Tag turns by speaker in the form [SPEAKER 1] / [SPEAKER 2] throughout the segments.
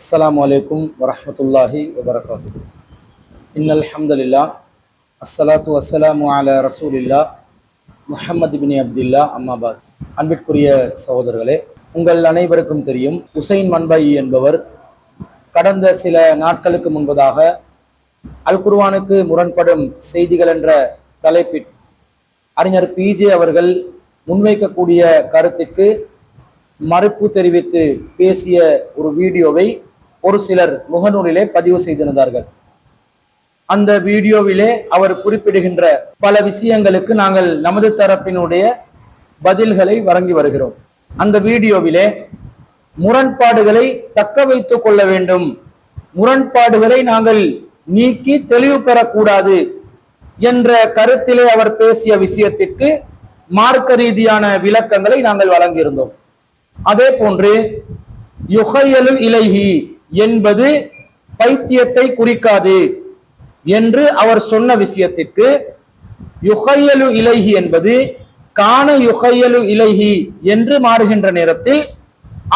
[SPEAKER 1] அஸ்ஸலாமு அலைக்கும் வரஹ்மத்துல்லாஹி வபரகாத்துஹு. இன்னல் ஹம்துலில்லாஹ் அஸ்ஸலாத்து வஸ்ஸலாமு அலா ரசூலில்லாஹ் முஹம்மது பின் அப்துல்லா அம்மாபாத். அன்பிற்குரிய சகோதரர்களே, உங்கள் அனைவருக்கும் தெரியும், உசைன் மன்பாயி என்பவர் கடந்த சில நாட்களுக்கு முன்பதாக அல் குர்ஆனுக்கு முரண்படும் செய்திகள் என்ற தலைப்பில் அறிஞர் பிஜே அவர்கள் முன்வைக்கக்கூடிய கருத்திற்கு மறுப்பு தெரிவித்து பேசிய ஒரு வீடியோவை ஒரு சிலர் முகநூலிலே பதிவு செய்திருந்தார்கள். அந்த வீடியோவிலே அவர் குறிப்பிடுகின்ற பல விஷயங்களுக்கு நாங்கள் நமது தரப்பினுடைய பதில்களை வழங்கி வருகிறோம். அந்த வீடியோவிலே முரண்பாடுகளை தக்க வைத்துக் கொள்ள வேண்டும், முரண்பாடுகளை நாங்கள் நீக்கி தெளிவு பெறக்கூடாது என்ற கருத்திலே அவர் பேசிய விஷயத்திற்கு மார்க்க ரீதியான விளக்கங்களை நாங்கள் வழங்கியிருந்தோம். அதே போன்று யுஹையலு இலைஹி என்பது பைத்தியத்தை குறிக்காது என்று அவர் சொன்ன விஷயத்திற்கு யுஹையலு இலைஹி என்பது கான யுஹையலு இலைஹி என்று மாறுகின்ற நேரத்தில்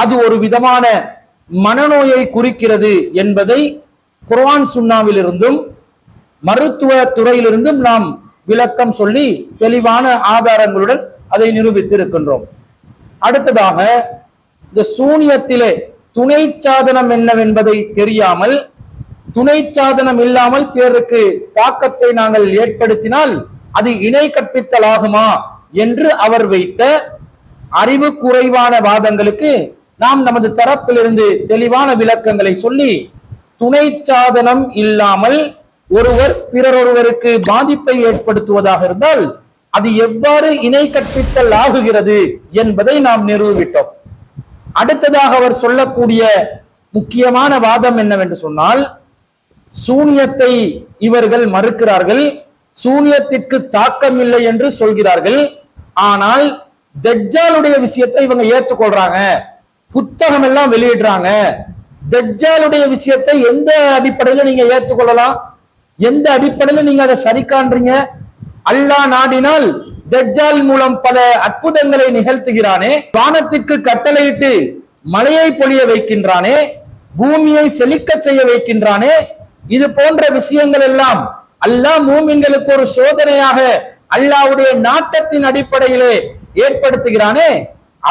[SPEAKER 1] அது ஒரு விதமான மனநோயை குறிக்கிறது என்பதை குர்ஆன் சுன்னாவிலிருந்தும் மருத்துவ துறையிலிருந்தும் நாம் விளக்கம் சொல்லி தெளிவான ஆதாரங்களுடன் அதை நிரூபித்து இருக்கின்றோம். அடுத்ததாக, இந்த சூனியத்திலே துணை சாதனம் என்னவென்பதை தெரியாமல், துணை சாதனம் இல்லாமல் பிறருக்கு தாக்கத்தை நாங்கள் ஏற்படுத்தினால் அது இணை கற்பித்தல் ஆகுமா என்று அவர் வைத்த அறிவு குறைவான வாதங்களுக்கு நாம் நமது தரப்பிலிருந்து தெளிவான விளக்கங்களை சொல்லி, துணை சாதனம் இல்லாமல் ஒருவர் பிறரொருவருக்கு பாதிப்பை ஏற்படுத்துவதாக இருந்தால் அது எவ்வாறு இணை கற்பித்தல் ஆகுகிறது என்பதை நாம் நிரூபித்தோம். அடுத்ததாக அவர் சொல்லக்கூடிய முக்கியமான வாதம் என்னவென்று சொன்னால், சூனியத்தை இவர்கள் மறுக்கிறார்கள், சூனியத்திற்கு தாக்கம் இல்லை என்று சொல்கிறார்கள். ஆனால் தஜ்ஜாலுடைய விஷயத்தை இவங்க ஏற்றுக்கொள்றாங்க, புத்தகம் எல்லாம் வெளியிடுறாங்க. தஜ்ஜாலுடைய விஷயத்தை எந்த அடிப்படையில நீங்க ஏற்றுக்கொள்ளலாம், எந்த அடிப்படையில நீங்க அதை சரி காண்றீங்க? அல்லாஹ் நாடினால் தஜ்ஜால் மூலம் பல அற்புதங்களை நிகழ்த்துகிறானே, வானத்திற்கு கட்டளையிட்டு மழையை பொழிய வைக்கின்றானே, பூமியை செழிக்க செய்ய வைக்கின்றானே, இது போன்ற விஷயங்கள் எல்லாம் அல்லாஹ் மூமின்களுக்கு ஒரு சோதனையாக அல்லாஹ்வுடைய நாட்டத்தின் அடிப்படையிலே ஏற்படுத்துகிறானே,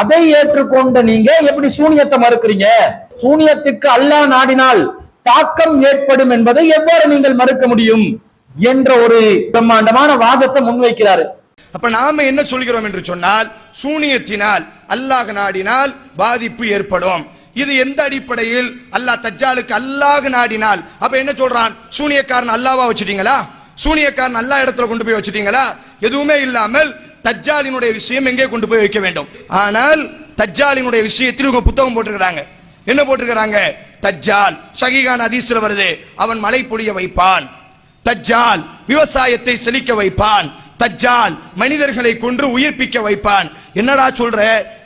[SPEAKER 1] அதை ஏற்றுக்கொண்ட நீங்க எப்படி சூனியத்தை மறுக்கிறீங்க? சூனியத்திற்கு அல்லாஹ் நாடினால் தாக்கம் ஏற்படும் என்பதை எவ்வாறு நீங்கள் மறுக்க முடியும் என்ற ஒரு பிரம்மாண்டமான வாதத்தை முன்வைக்கிறாரு.
[SPEAKER 2] அப்ப நாம என்ன சொல்கிறோம் என்று சொன்னால், சூனியத்தினால் அல்லாஹ் நாடினால் பாதிப்பு ஏற்படும். இது எந்த அடிப்படையில்? அல்லாஹ் தஜ்ஜாலுக்கு அல்லாஹ் நாடினால். அப்ப என்ன சொல்றான்? சூனியக்காரன் அல்லாஹ்வா வச்சிட்டீங்களா? சூனியக்காரன் அல்லாஹ் இடத்துல கொண்டு போய் வச்சிட்டீங்களா? எதுவுமே இல்லாமல் தஜ்ஜாலினுடைய விஷயம் எங்கே கொண்டு போய் வைக்க வேண்டும்? ஆனால் தஜ்ஜாலினுடைய விஷயத்தில் இவங்க புத்தகம் போட்டிருக்கிறாங்க. என்ன போட்டிருக்கிறாங்க? தஜ்ஜால் சஹீஹான ஹதீஸ்ல வருது, அவன் மழை பொழிய வைப்பான், தஜ்ஜால் விவசாயத்தை செழிக்க வைப்பான், தஜ்ஜால் மனிதர்களை கொன்று உயிர்ப்பிக்க வைப்பான். என்னடா சொல்ற?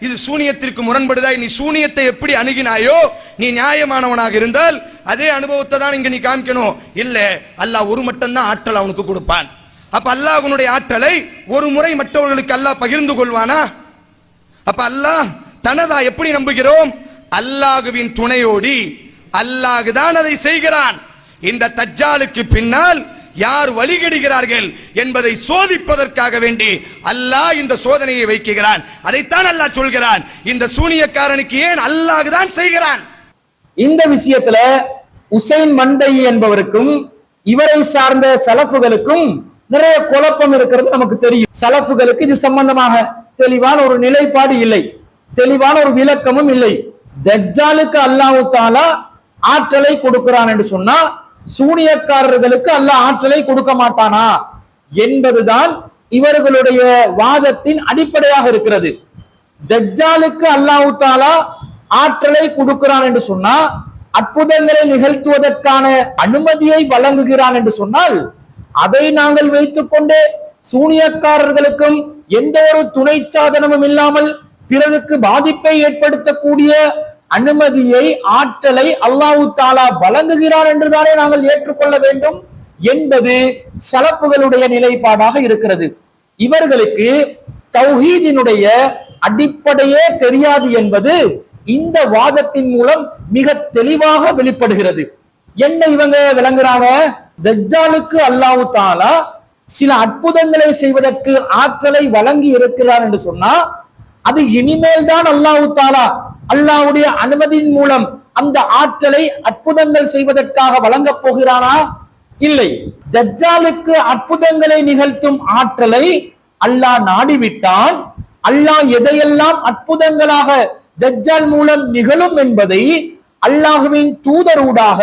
[SPEAKER 2] இது சூனியத்திற்கு முரண்படுதா? நீ சூனியத்தை எப்படி அணுகினாயோ, நீ நியாயமானவனாக இருந்தால் அதே அனுபவத்தை தான் இங்க நீ காமிக்கணும். இல்ல, அல்லாஹ் ஒரு மட்டும் தான் ஆற்றல் அவனுக்கு கொடுப்பான். அப்ப அல்லாஹ்வுடைய ஆற்றலை ஒரு முறை மற்றவர்களுக்கு அல்லாஹ் பகிர்ந்து கொள்வானா? அப்ப அல்லாஹ் தனதா எப்படி நம்புகிறோம்? அல்லாஹ்வின் துணையோடி அல்லாஹ் தான் அதை செய்கிறான். இந்த தஜ்ஜாலுக்கு பின்னால் யார் வழிகெடுகிறார்கள் என்பதை சோதிப்பதற்காக வேண்டி அல்லாஹ் இந்த சோதனையை வைக்கிறான். அதைத்தான் அல்லாஹ் சொல்கிறான், இந்த சூனியக்காரனுக்கு ஏன் அல்லாஹ் தான் செய்கிறான்.
[SPEAKER 1] இந்த விஷயத்துல உசைன் மன்பாயி என்பவருக்கும் இவரை சார்ந்த சலஃபுகளுக்கும் நிறைய குழப்பம் இருக்கிறது நமக்கு தெரியும். சலஃபுகளுக்கு இது சம்பந்தமாக தெளிவான ஒரு நிலைப்பாடு இல்லை, தெளிவான ஒரு விளக்கமும் இல்லை. தஜ்ஜாலுக்கு அல்லாஹ் தஆலா ஆற்றலை கொடுக்கிறான் என்று சொன்னா சூனியக்காரர்களுக்கு அல்லாஹ் ஆற்றலை கொடுக்க மாட்டானா என்பதுதான் இவர்களுடைய வாதத்தின் அடிப்படையாக இருக்கிறது. தஜ்ஜாலுக்கு அல்லாஹ் தஆலா ஆற்றலை கொடுக்கிறான் என்று சொன்னா, அற்புதங்களை நிகழ்த்துவதற்கான அனுமதியை வழங்குகிறான் என்று சொன்னால், அதை நாங்கள் வைத்துக் கொண்டே சூனியக்காரர்களுக்கும் எந்த ஒரு துணை சாதனமும் இல்லாமல் பிறருக்கு பாதிப்பை ஏற்படுத்தக்கூடிய அனுமதியை, ஆற்றலை அல்லாஹ் தஆலா வழங்குகிறான் என்றுதானே நாங்கள் ஏற்றுக்கொள்ள வேண்டும் என்பது சலஃபுகளுடைய நிலைப்பாடாக இருக்கிறது. இவர்களுக்கு தௌஹீதினுடைய அடிப்படையே தெரியாது என்பது இந்த வாதத்தின் மூலம் மிக தெளிவாக வெளிப்படுகிறது. என்ன இவங்க விளங்குறாங்க? தஜ்ஜாலுக்கு அல்லாஹ் தஆலா சில அற்புதங்களை செய்வதற்கு ஆற்றலை வழங்கி இருக்கிறார் என்று சொன்னா, அது இனிமேல் தான் அல்லாஹ் தஆலா அல்லாஹ்வுடைய அனுமதியின் மூலம் அந்த ஆற்றலை அற்புதங்கள் செய்வதற்காக வழங்கப் போகிறானா? இல்லை. தஜ்ஜாலுக்கு அற்புதங்களை நிகழ்த்தும் ஆற்றலை அல்லாஹ் நாடிவிட்டான். அல்லாஹ் எதையெல்லாம் அற்புதங்களாக தஜ்ஜால் மூலம் நிகழும் என்பதை அல்லாஹ்வின் தூதரூடாக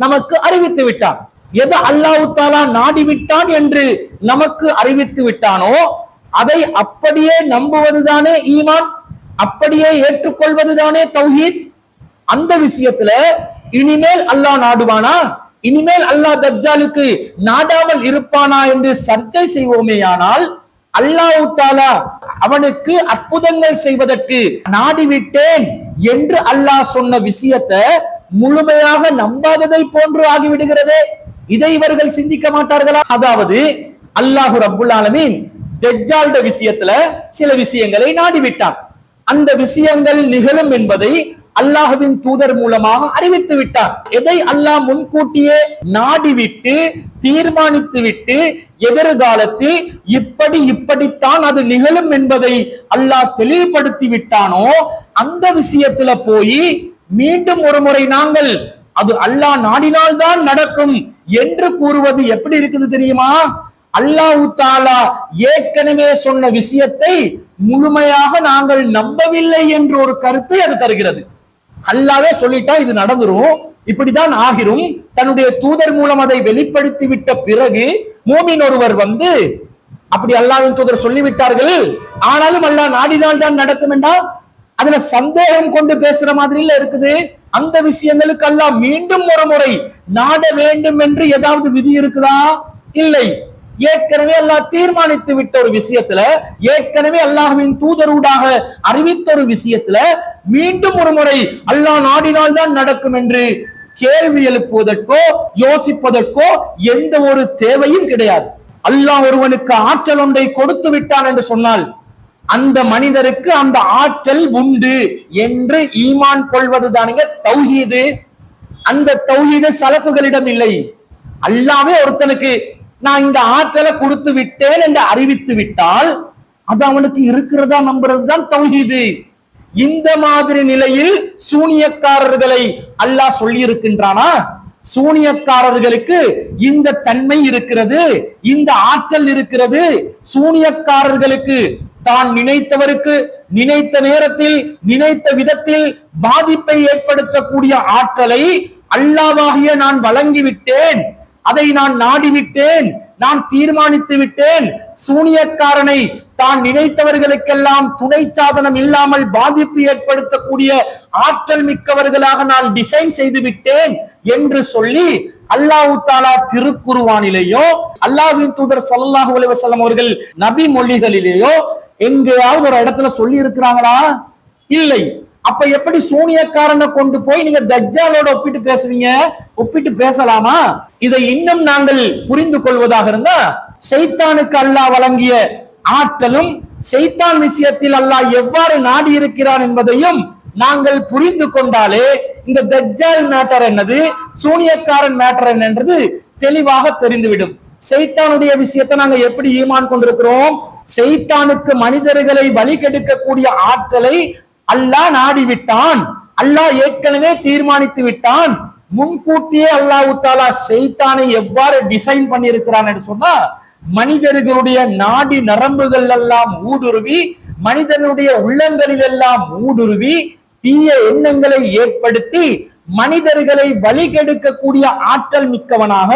[SPEAKER 1] நமக்கு அறிவித்து விட்டான். எது அல்லாஹ் தஆலா நாடிவிட்டான் என்று நமக்கு அறிவித்து விட்டானோ அதை அப்படியே நம்புவதுதானே ஈமான், அப்படியே ஏற்றுக்கொள்வதுதானே தௌஹீத். அந்த விஷயத்துல இனிமேல் அல்லாஹ் நாடுவானா, இனிமேல் அல்லாஹ் தஜ்ஜாலுக்கு நாடாமல் இருப்பானா என்று சர்ச்சை செய்வோமேயானால், அல்லாஹ் தஆலா அவனுக்கு அற்புதங்கள் செய்வதற்கு நாடிவிட்டேன் என்று அல்லாஹ் சொன்ன விஷயத்தை முழுமையாக நம்பாததை போன்று ஆகிவிடுகிறதே. இதை இவர்கள் சிந்திக்க மாட்டார்களா? அதாவது அல்லாஹ் ரப்புல் ஆலமீன் தஜ்ஜால் விஷயத்துல சில விஷயங்களை நாடிவிட்டான். அந்த விஷயங்கள் நிகழும் என்பதை அல்லாஹ்வின் தூதர் மூலமாக அறிவித்து விட்டார். எதை அல்லாஹ் முன்கூட்டியே நாடிவிட்டு தீர்மானித்து விட்டு எதிர்காலத்தில் இப்படித்தான் அது நிகழும் என்பதை அல்லாஹ் தெளிவுபடுத்தி விட்டானோ, அந்த விஷயத்துல போய் மீண்டும் ஒரு முறை நாங்கள் அது அல்லாஹ் நாடினால்தான் நடக்கும் என்று கூறுவது எப்படி இருக்குது தெரியுமா? அல்லாஹ் தஆலா ஏற்கனவே சொன்ன விஷயத்தை முழுமையாக நாங்கள் நம்பவில்லை என்ற ஒரு கருத்தை அது தருகிறது. அல்லாஹ்வே சொல்லிட்டா இது நடந்துரும், இப்படிதான் ஆகிரும். தன்னுடைய தூதர் மூலம் அதை வெளிப்படுத்தி விட்ட பிறகு மூமின் ஒருவர் வந்து அப்படி அல்லாஹ்வின் தூதர் சொல்லிவிட்டார்கள், ஆனாலும் அல்லாஹ் நாடினால் தான் நடக்கும் என்றா அதுல சந்தேகம் கொண்டு பேசுற மாதிரி இல்ல இருக்குது. அந்த விஷயங்களுக்கு அல்லாஹ் மீண்டும் ஒரு முறை நாட வேண்டும் என்று ஏதாவது விதி இருக்குதா? இல்லை. ஏற்கனவே அல்லாஹ் தீர்மானித்து விட்ட ஒரு விஷயத்துல, ஏற்கனவே அல்லாஹ்வின் தூதரூடாக அறிவித்த ஒரு விஷயத்துல மீண்டும் ஒரு முறை அல்லாஹ் நாடினால் தான் நடக்கும் என்று கேள்வி எழுப்புவதற்கோ யோசிப்பதற்கோ எந்த ஒரு தேவையும் கிடையாது. அல்லாஹ் ஒருவனுக்கு ஆற்றல் ஒன்றை கொடுத்து விட்டான் என்று சொன்னால் அந்த மனிதருக்கு அந்த ஆற்றல் உண்டு என்று ஈமான் கொள்வதுதானுங்க தௌஹீது. அந்த தௌஹீது சலஃபுகளிடம் இல்லை. அல்லாஹ்வே ஒருத்தனுக்கு நான் இந்த ஆற்றலை கொடுத்து விட்டேன் என்று அறிவித்து விட்டால் அது அவனுக்கு இருக்கிறதா நம்புறதுதான் தௌஹீது. இந்த மாதிரி நிலையில் சூனியக்காரர்களை அல்லாஹ் சொல்லி இருக்கின்றானா? சூனியக்காரர்களுக்கு இந்த தன்மை இருக்கிறது, இந்த ஆற்றல் இருக்கிறது. சூனியக்காரர்களுக்கு தான் நினைத்தவருக்கு நினைத்த நேரத்தில் நினைத்த விதத்தில் பாதிப்பை ஏற்படுத்தக்கூடிய ஆற்றலை அல்லாஹ்வாகிய நான் வழங்கிவிட்டேன், அதை நான் நாடிவிட்டேன், நான் தீர்மானித்து விட்டேன். சூனியக்காரனை தான் நினைத்தவர்களுக்கெல்லாம் துணை சாதனம் இல்லாமல் பாதிப்பு ஏற்படுத்தக்கூடிய ஆற்றல் மிக்கவர்களாக நான் டிசைன் செய்து விட்டேன் என்று சொல்லி அல்லாஹ் தஆலா திருக்குர்ஆனிலேயோ அல்லாஹ்வின் தூதர் ஸல்லல்லாஹு அலைஹி வஸல்லம் அவர்கள் நபி மொழிகளிலேயோ எங்கேயாவது ஒரு இடத்துல சொல்லி இருக்கிறாங்களா? இல்லை. அப்ப எப்படி சூனியக்காரனை கொண்டு போய் நீங்க தஜ்ஜாலோட ஒப்பிட்டு பேசுவீங்க? ஒப்பிட்டு பேசலாமா? இதை இன்னும் நாங்கள் புரிந்து கொள்வதாக இருந்தா, ஷைத்தானுக்கு அல்லாஹ் வழங்கிய ஆற்றலும் ஷைத்தான் விஷயத்தில் அல்லாஹ் எவ்வாறு நாடி இருக்கிறான் என்பதையும் நாங்கள் புரிந்து கொண்டாலே இந்த தஜ்ஜால் மேட்டர் என்னது, சூனியக்காரன் மேட்டர் என்னன்றது தெளிவாக தெரிந்துவிடும். ஷைத்தானுடைய விஷயத்தை நாங்க எப்படி ஈமான் கொண்டிருக்கிறோம்? ஷைத்தானுக்கு மனிதர்களை வழி கெடுக்கக்கூடிய ஆற்றலை அல்லாஹ் நாடிவிட்டான், அல்லாஹ் ஏற்கனவே தீர்மானித்து விட்டான். முன்கூட்டியே அல்லாஹ் தஆலா ஷைத்தானை எவ்வாறு டிசைன் பண்ணி இருக்கிறான் என்று சொன்னா, மனிதர்களுடைய நாடி நரம்புகள் எல்லாம் ஊடுருவி மனிதனுடைய உள்ளங்களில் எல்லாம் ஊடுருவி தீய எண்ணங்களை ஏற்படுத்தி மனிதர்களை வழி கெடுக்கக்கூடிய ஆற்றல் மிக்கவனாக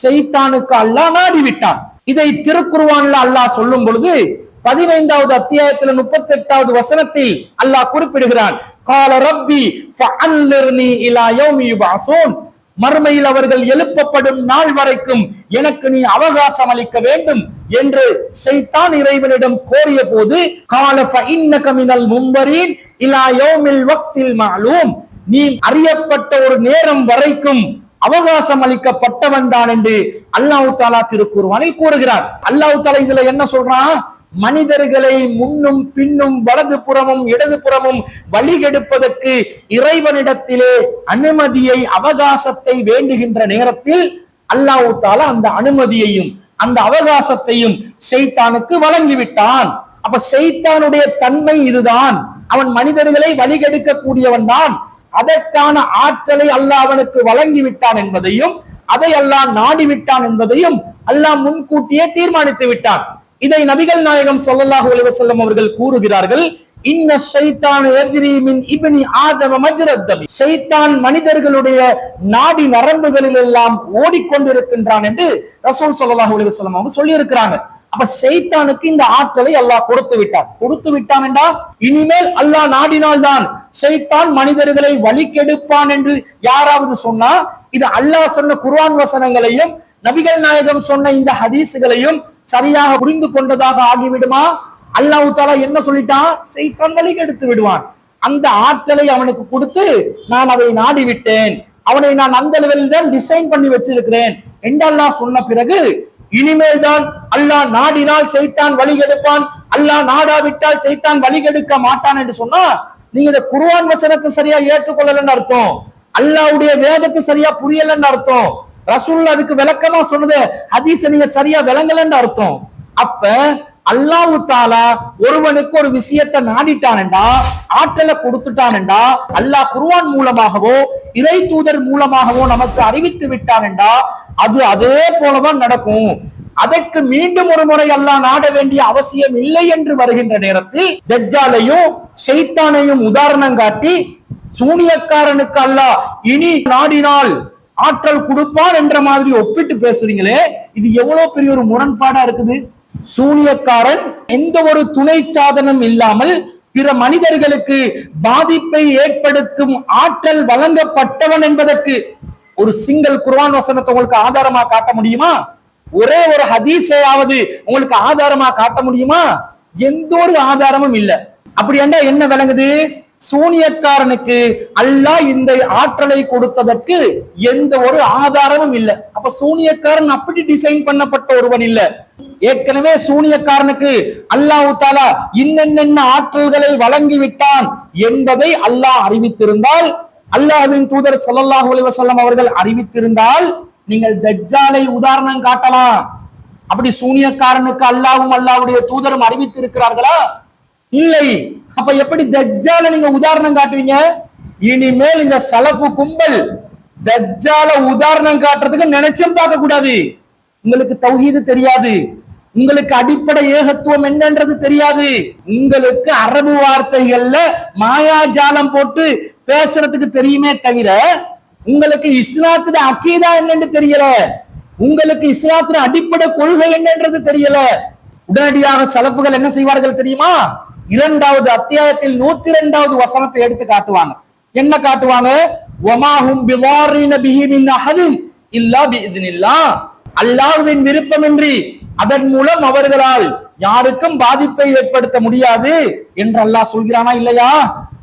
[SPEAKER 1] ஷைத்தானுக்கு அல்லாஹ் நாடிவிட்டான். இதை திருக்குர்ஆன்ல அல்லாஹ் சொல்லும் பொழுது 15வது அத்தியாயத்தில் 38வது வசனத்தில் அல்லாஹ் குறிப்பிடுகிறான், கால ரப்பி ஃபஅன்லிர்னி இலா யௌமி யுபஅஸூன், மறுமையில் அவர்கள் எழுப்பப்படும் நாள் வரைக்கும் எனக்கு நீ அவகாசம் அளிக்க வேண்டும் என்று ஷைத்தான் இறைவனிடம் கோரிய போது, கால ஃபஇன்னக மினல் முன்தரீன் இலா யௌமில் வக்தில் மஅலூம், நீ அறியப்பட்ட ஒரு நேரம் வரைக்கும் அவகாசம் அளிக்கப்பட்டவன் தான் என்று அல்லாஹ் தஆலா திருக்குர்ஆனில் கூறுகிறார். அல்லாஹ் தஆலா இதுல என்ன சொல்றான்? மனிதர்களை முன்னும் பின்னும் வலது புறமும் இடது புறமும் வழிகெடுப்பதற்கு இறைவனிடத்திலே அனுமதியை அவகாசத்தை வேண்டுகின்ற நேரத்தில் அல்லாஹ் தஆலா அந்த அனுமதியையும் அந்த அவகாசத்தையும் ஷைத்தானுக்கு வழங்கிவிட்டான். அப்ப ஷைத்தானுடைய தன்மை இதுதான், அவன் மனிதர்களை வழிகெடுக்க கூடியவன் தான். அதற்கான ஆற்றலை அல்லாஹ் அவனுக்கு வழங்கிவிட்டான் என்பதையும் அதை அல்லாஹ் நாடிவிட்டான் என்பதையும் அல்லாஹ் முன்கூட்டியே தீர்மானித்து விட்டான். இதை நபிகள் நாயகம் ஸல்லல்லாஹு அலைஹி வஸல்லம் அவர்கள் கூறுகிறார்கள், இன்ன ஷைத்தான யஜ்ரி மின் இப்னி ஆதம மஜ்ரத் தம். ஷைத்தான் மனிதர்களுடைய நாடி நரம்புகளில் எல்லாம் ஓடிக்கொண்டிருக்கின்றான் என்று ரசூல் ஸல்லல்லாஹு அலைஹி வஸல்லம் அவங்க சொல்லி இருக்கிறாங்க. அப்ப ஷைத்தானுக்கு இந்த ஆற்றலை அல்லாஹ் கொடுத்து விட்டான் என்றா இனிமேல் அல்லாஹ் நாடினால் தான் ஷைத்தான் மனிதர்களை வழிகெடுப்பான் என்று யாராவது சொன்னா இது அல்லாஹ் சொன்ன குர்ஆன் வசனங்களையும் நபிகள் நாயகம் சொன்ன இந்த ஹதீஸ்களையும் சரியாக புரிந்து கொண்டதாக ஆகிவிடுமா? அல்லாஹ் தஆலா என்ன சொல்லிட்டான்? ஷைத்தான் வழிகெடுத்து விடுவான். அந்த ஆற்றலை அவனுக்கு கொடுத்து நான் அதை நாடி விட்டேன், அவனை நான் அந்த லெவலில் தான் டிசைன் பண்ணி வச்சிருக்கிறேன் என்று அல்லாஹ் சொன்ன பிறகு இனிமேல் தான் அல்லாஹ் நாடினால் ஷைத்தான் வழிகெடுப்பான், அல்லாஹ் நாடாவிட்டால் ஷைத்தான் வழிகெடுக்க மாட்டான் என்று சொன்னா நீங்க இந்த குர்ஆன் வசனத்தை சரியா ஏற்றுக்கொள்ளலன்னு அர்த்தம், அல்லாஹ்வுடைய வேதத்தை சரியா புரியலன்னு அர்த்தம், ரசூல் அதுக்கு விளக்கமா சொன்னது ஹதீஸை நீங்க சரியா விளங்கலன்னு அர்த்தம். அப்ப அல்லாஹ் தஆலா ஒருவனுக்கு ஒரு விஷயத்தை நாடிட்டான்டா, ஆற்றலை கொடுத்துட்டான்டா, அல்லாஹ் குர்ஆன் மூலமாகவோ இறை தூதர் மூலமாகவோ நமக்கு அறிவித்து விட்டான்டா, அது அதே போலதான் நடக்கும். அதற்கு மீண்டும் ஒரு முறை அல்லாஹ் நாட வேண்டிய அவசியம் இல்லை என்று வருகின்ற நேரத்தில் தஜ்ஜாலையும் ஷைத்தானையும் உதாரணம் காட்டி சூனியக்காரனுக்கு அல்லாஹ் இனி நாடினால் ஆற்றல் கொடுப்பான் என்ற மாதிரி ஒப்பிட்டு பேசுறீங்களே, இது எவ்வளவு பெரிய ஒரு முரண்பாடா இருக்குது. சூனியக்காரன் எந்த ஒரு துணை சாதனம் இல்லாமல் பிற மனிதர்களுக்கு பாதிப்பை ஏற்படுத்தும் ஆற்றல் வழங்கப்பட்டவன் என்பதற்கு ஒரு சிங்கிள் குர்ஆன் வசனத்தை உங்களுக்கு ஆதாரமா காட்ட முடியுமா? ஒரே ஒரு ஹதீஸையாவது உங்களுக்கு ஆதாரமா காட்ட முடியுமா? எந்த ஒரு ஆதாரமும் இல்ல. அப்படி என்றா என்ன விளங்குது? சூனியக்காரனுக்கு அல்லாஹ் இந்த ஆற்றலை கொடுத்ததற்கு எந்த ஒரு ஆதாரமும் இல்லை. அப்ப சூனியக்காரன் அப்படி டிசைன் பண்ணப்பட்ட ஒருவன் இல்ல. ஏற்கனவே சூனியக்காரனுக்கு அல்லாஹ் தஆலா இன்னென்ன ஆற்றல்களை வழங்கி விட்டான் என்பதை அல்லாஹ் அறிவித்திருந்தால், அல்லாஹ்வின் தூதர் ஸல்லல்லாஹு அலைஹி வஸல்லம் அவர்கள் அறிவித்திருந்தால் நீங்கள் தஜ்ஜாலை உதாரணம் காட்டலாம். அப்படி சூனியக்காரனுக்கு அல்லாஹ்வும் அல்லாஹ்வுடைய தூதரும் அறிவித்திருக்கிறார்களா? இல்லை. அப்ப எப்படி தஜ்ஜாலை நீங்க உதாரணம் காட்டுவீங்க? இனிமேல் இந்த சலஃபு கும்பல் தஜ்ஜால உதாரணம் காட்டுறதுக்கு நினைச்சும் பார்க்க கூடாது. உங்களுக்கு தௌஹீது தெரியாது, உங்களுக்கு அடிப்படை ஏகத்துவம் என்னன்றது தெரியாது, உங்களுக்கு அரபு வார்த்தைகள்ல மாயாஜாலம் போட்டு பேசுறதுக்கு தெரியுமே தவிர உங்களுக்கு இஸ்லாத்துல அக்கீதா என்னன்னு தெரியல, உங்களுக்கு இஸ்லாத்துல அடிப்படை கொள்கை என்னன்றது தெரியல. உடனடியாக சலஃபுகள் என்ன செய்வார்கள் தெரியுமா? 2வது அத்தியாயத்தில் 102வது வசனத்தை எடுத்து காட்டுவாங்க. என்ன காட்டுவாங்க? வமாஹும் பிவாரின பிஹி மின் அஹதின் இல்லா பிஇذنில்லாஹ். அல்லாஹ்வின் விருப்பமின்றி அதன் மூலம் அவர்களால் யாருக்கும் பாதிப்பை ஏற்படுத்த முடியாது என்று அல்லாஹ் சொல்கிறானா இல்லையா?